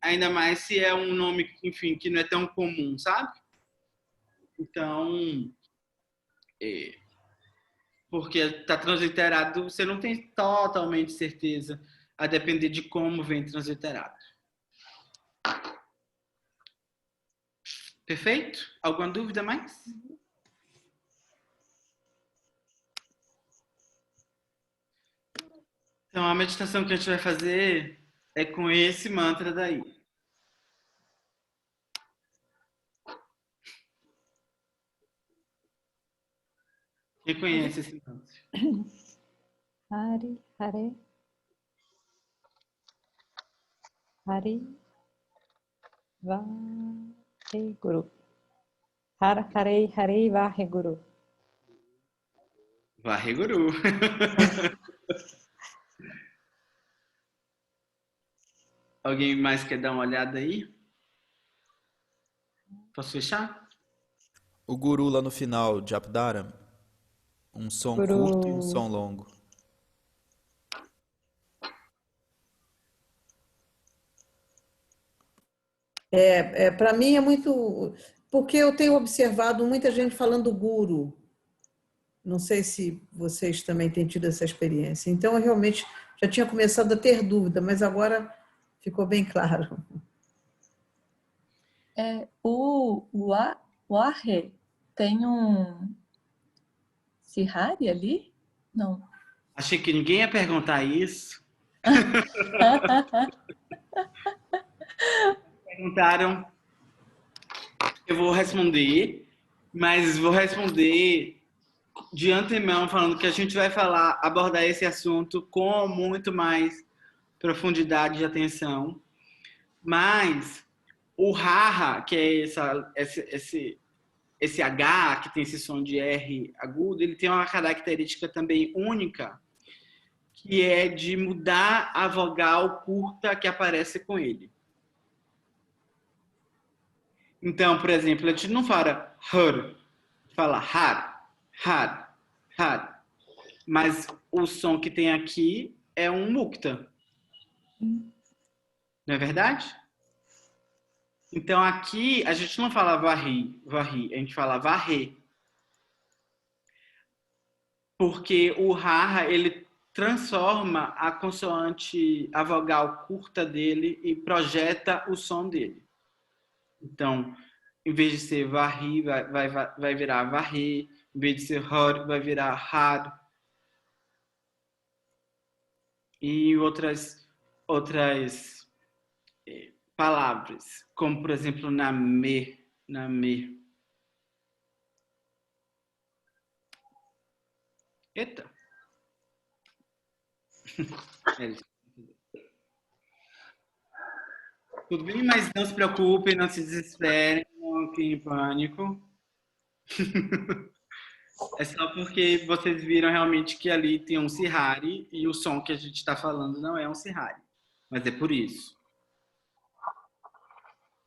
Ainda mais se é um nome, enfim, que não é tão comum, sabe? Então, porque está transliterado, você não tem totalmente certeza, a depender de como vem transliterado. Perfeito? Alguma dúvida mais? Então, a meditação que a gente vai fazer é com esse mantra daí. Quem conhece esse mantra? Hari, Hare. Hari, Vaheguru. Har, Hare, Hare, Vaheguru. Vaheguru. Alguém mais quer dar uma olhada aí? Posso fechar? O guru lá no final de Apdara, um som curto e um som longo. Para mim é muito... Porque eu tenho observado muita gente falando guru. Não sei se vocês também têm tido essa experiência. Então, eu realmente já tinha começado a ter dúvida, mas agora ficou bem claro. O Arre tem um Sihari ali? Não. Achei que ninguém ia perguntar isso. Perguntaram. Eu vou responder, mas vou responder de antemão, falando que a gente vai abordar esse assunto com muito mais profundidade e atenção. Mas o Haha, que é esse H, que tem esse som de R agudo, ele tem uma característica também única, que é de mudar a vogal curta que aparece com ele. Então, por exemplo, a gente não fala her, fala had. Mas o som que tem aqui é um mukta. Não é verdade? Então, aqui a gente não fala varri, a gente fala varre. Porque o haha, ele transforma a consoante, a vogal curta dele e projeta o som dele. Então, em vez de ser varri, vai virar varre. Em vez de ser har, vai virar had. E outras palavras, como, por exemplo, name. Eita! Tudo bem, mas não se preocupem, não se desesperem, não criem em pânico. É só porque vocês viram realmente que ali tem um Sihari e o som que a gente está falando não é um Sihari. Mas é por isso.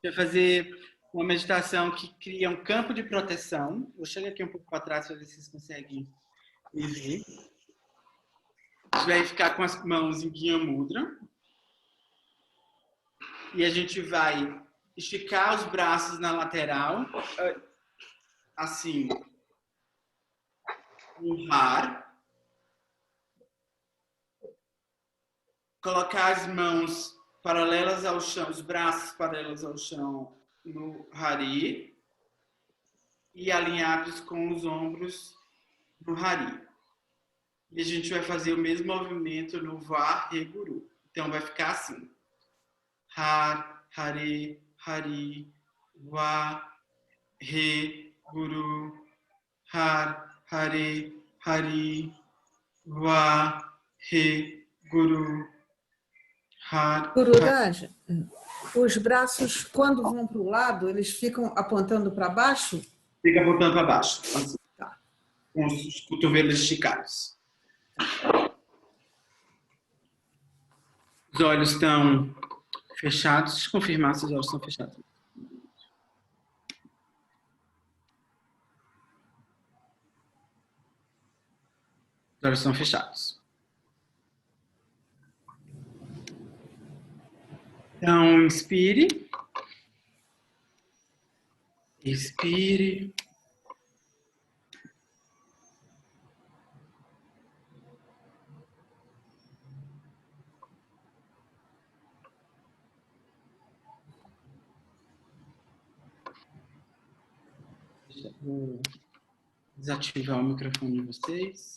Eu vou fazer uma meditação que cria um campo de proteção. Vou chegar aqui um pouco para trás para ver se vocês conseguem me ver. A gente vai ficar com as mãos em Gyan Mudra. E a gente vai esticar os braços na lateral, assim, honrar, colocar as mãos paralelas ao chão, os braços paralelos ao chão no Hari e alinhados com os ombros no Hari. E a gente vai fazer o mesmo movimento no Vaheguru. Então vai ficar assim: Har, Hare, Hari, Va, Re, Guru, Har, Hare, Hari, Va, Re, Guru, Har. Gururaj, os braços, quando vão para o lado, eles ficam apontando para baixo? Fica apontando para baixo, assim, com os cotovelos esticados. Os olhos estão fechados. Deixa eu confirmar se os olhos estão fechados. Os olhos estão fechados. Então, inspire. Expire. Vou desativar o microfone de vocês.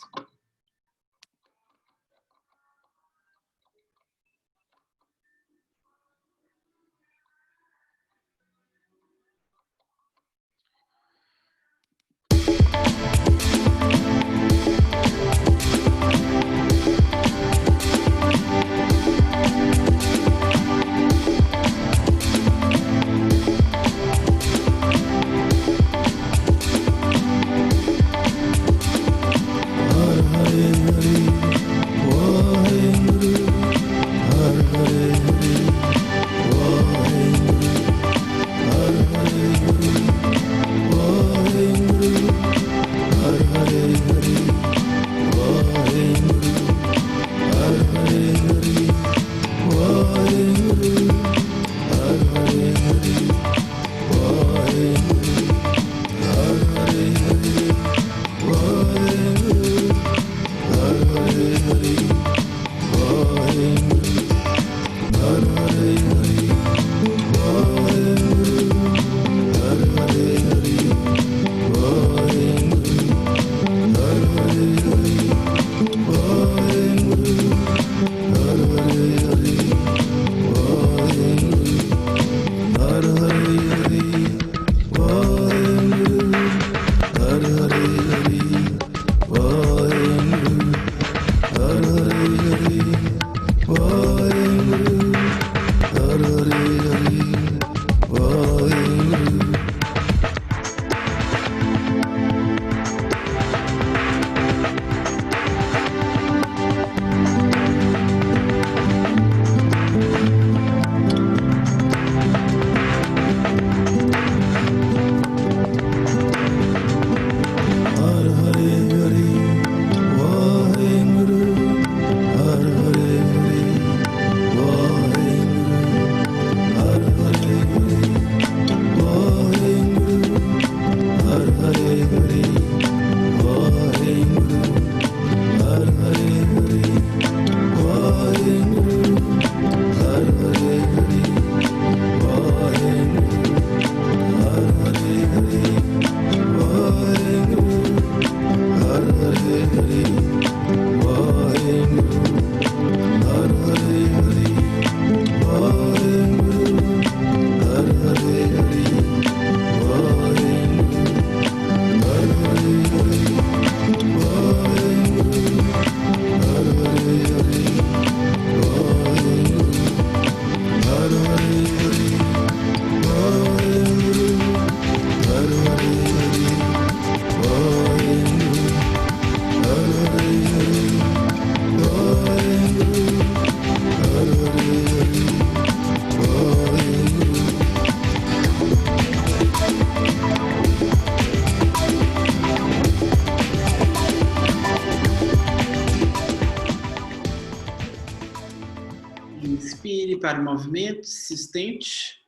Inspire para o movimento, insistente.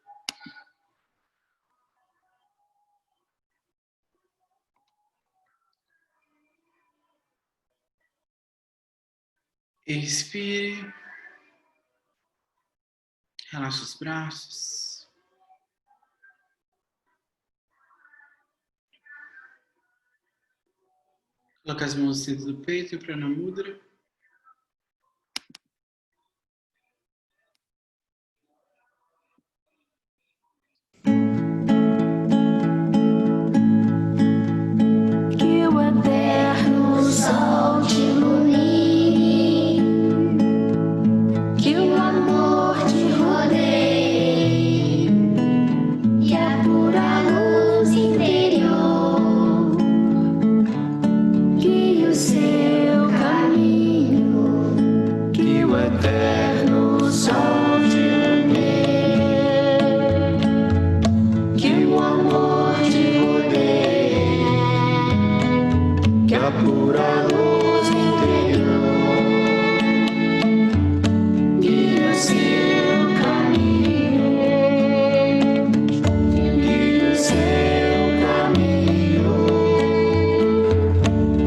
Expire. Relaxa os braços. Coloca as mãos dentro do peito, Prana Mudra. Que o eterno sol te ilumine, que o amor te rodeie e a pura luz interior guie o seu caminho, que o eterno sol te ilumine, que o amor te rodeie, que a pura luz interior guie o seu caminho, guie o seu caminho,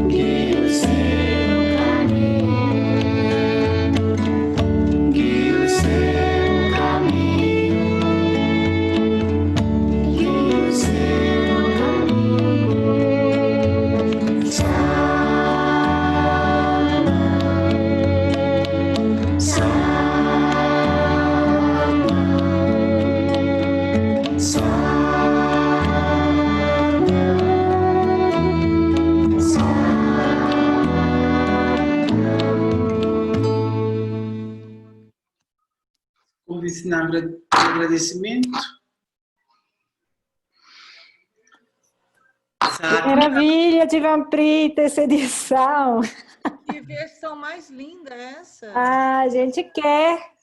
guie o seu caminho, guie o seu caminho, guie o seu caminho. Curva em sinal de agradecimento. Que maravilha, tivemos print essa edição. Que versão mais linda é essa? Ah, a gente quer.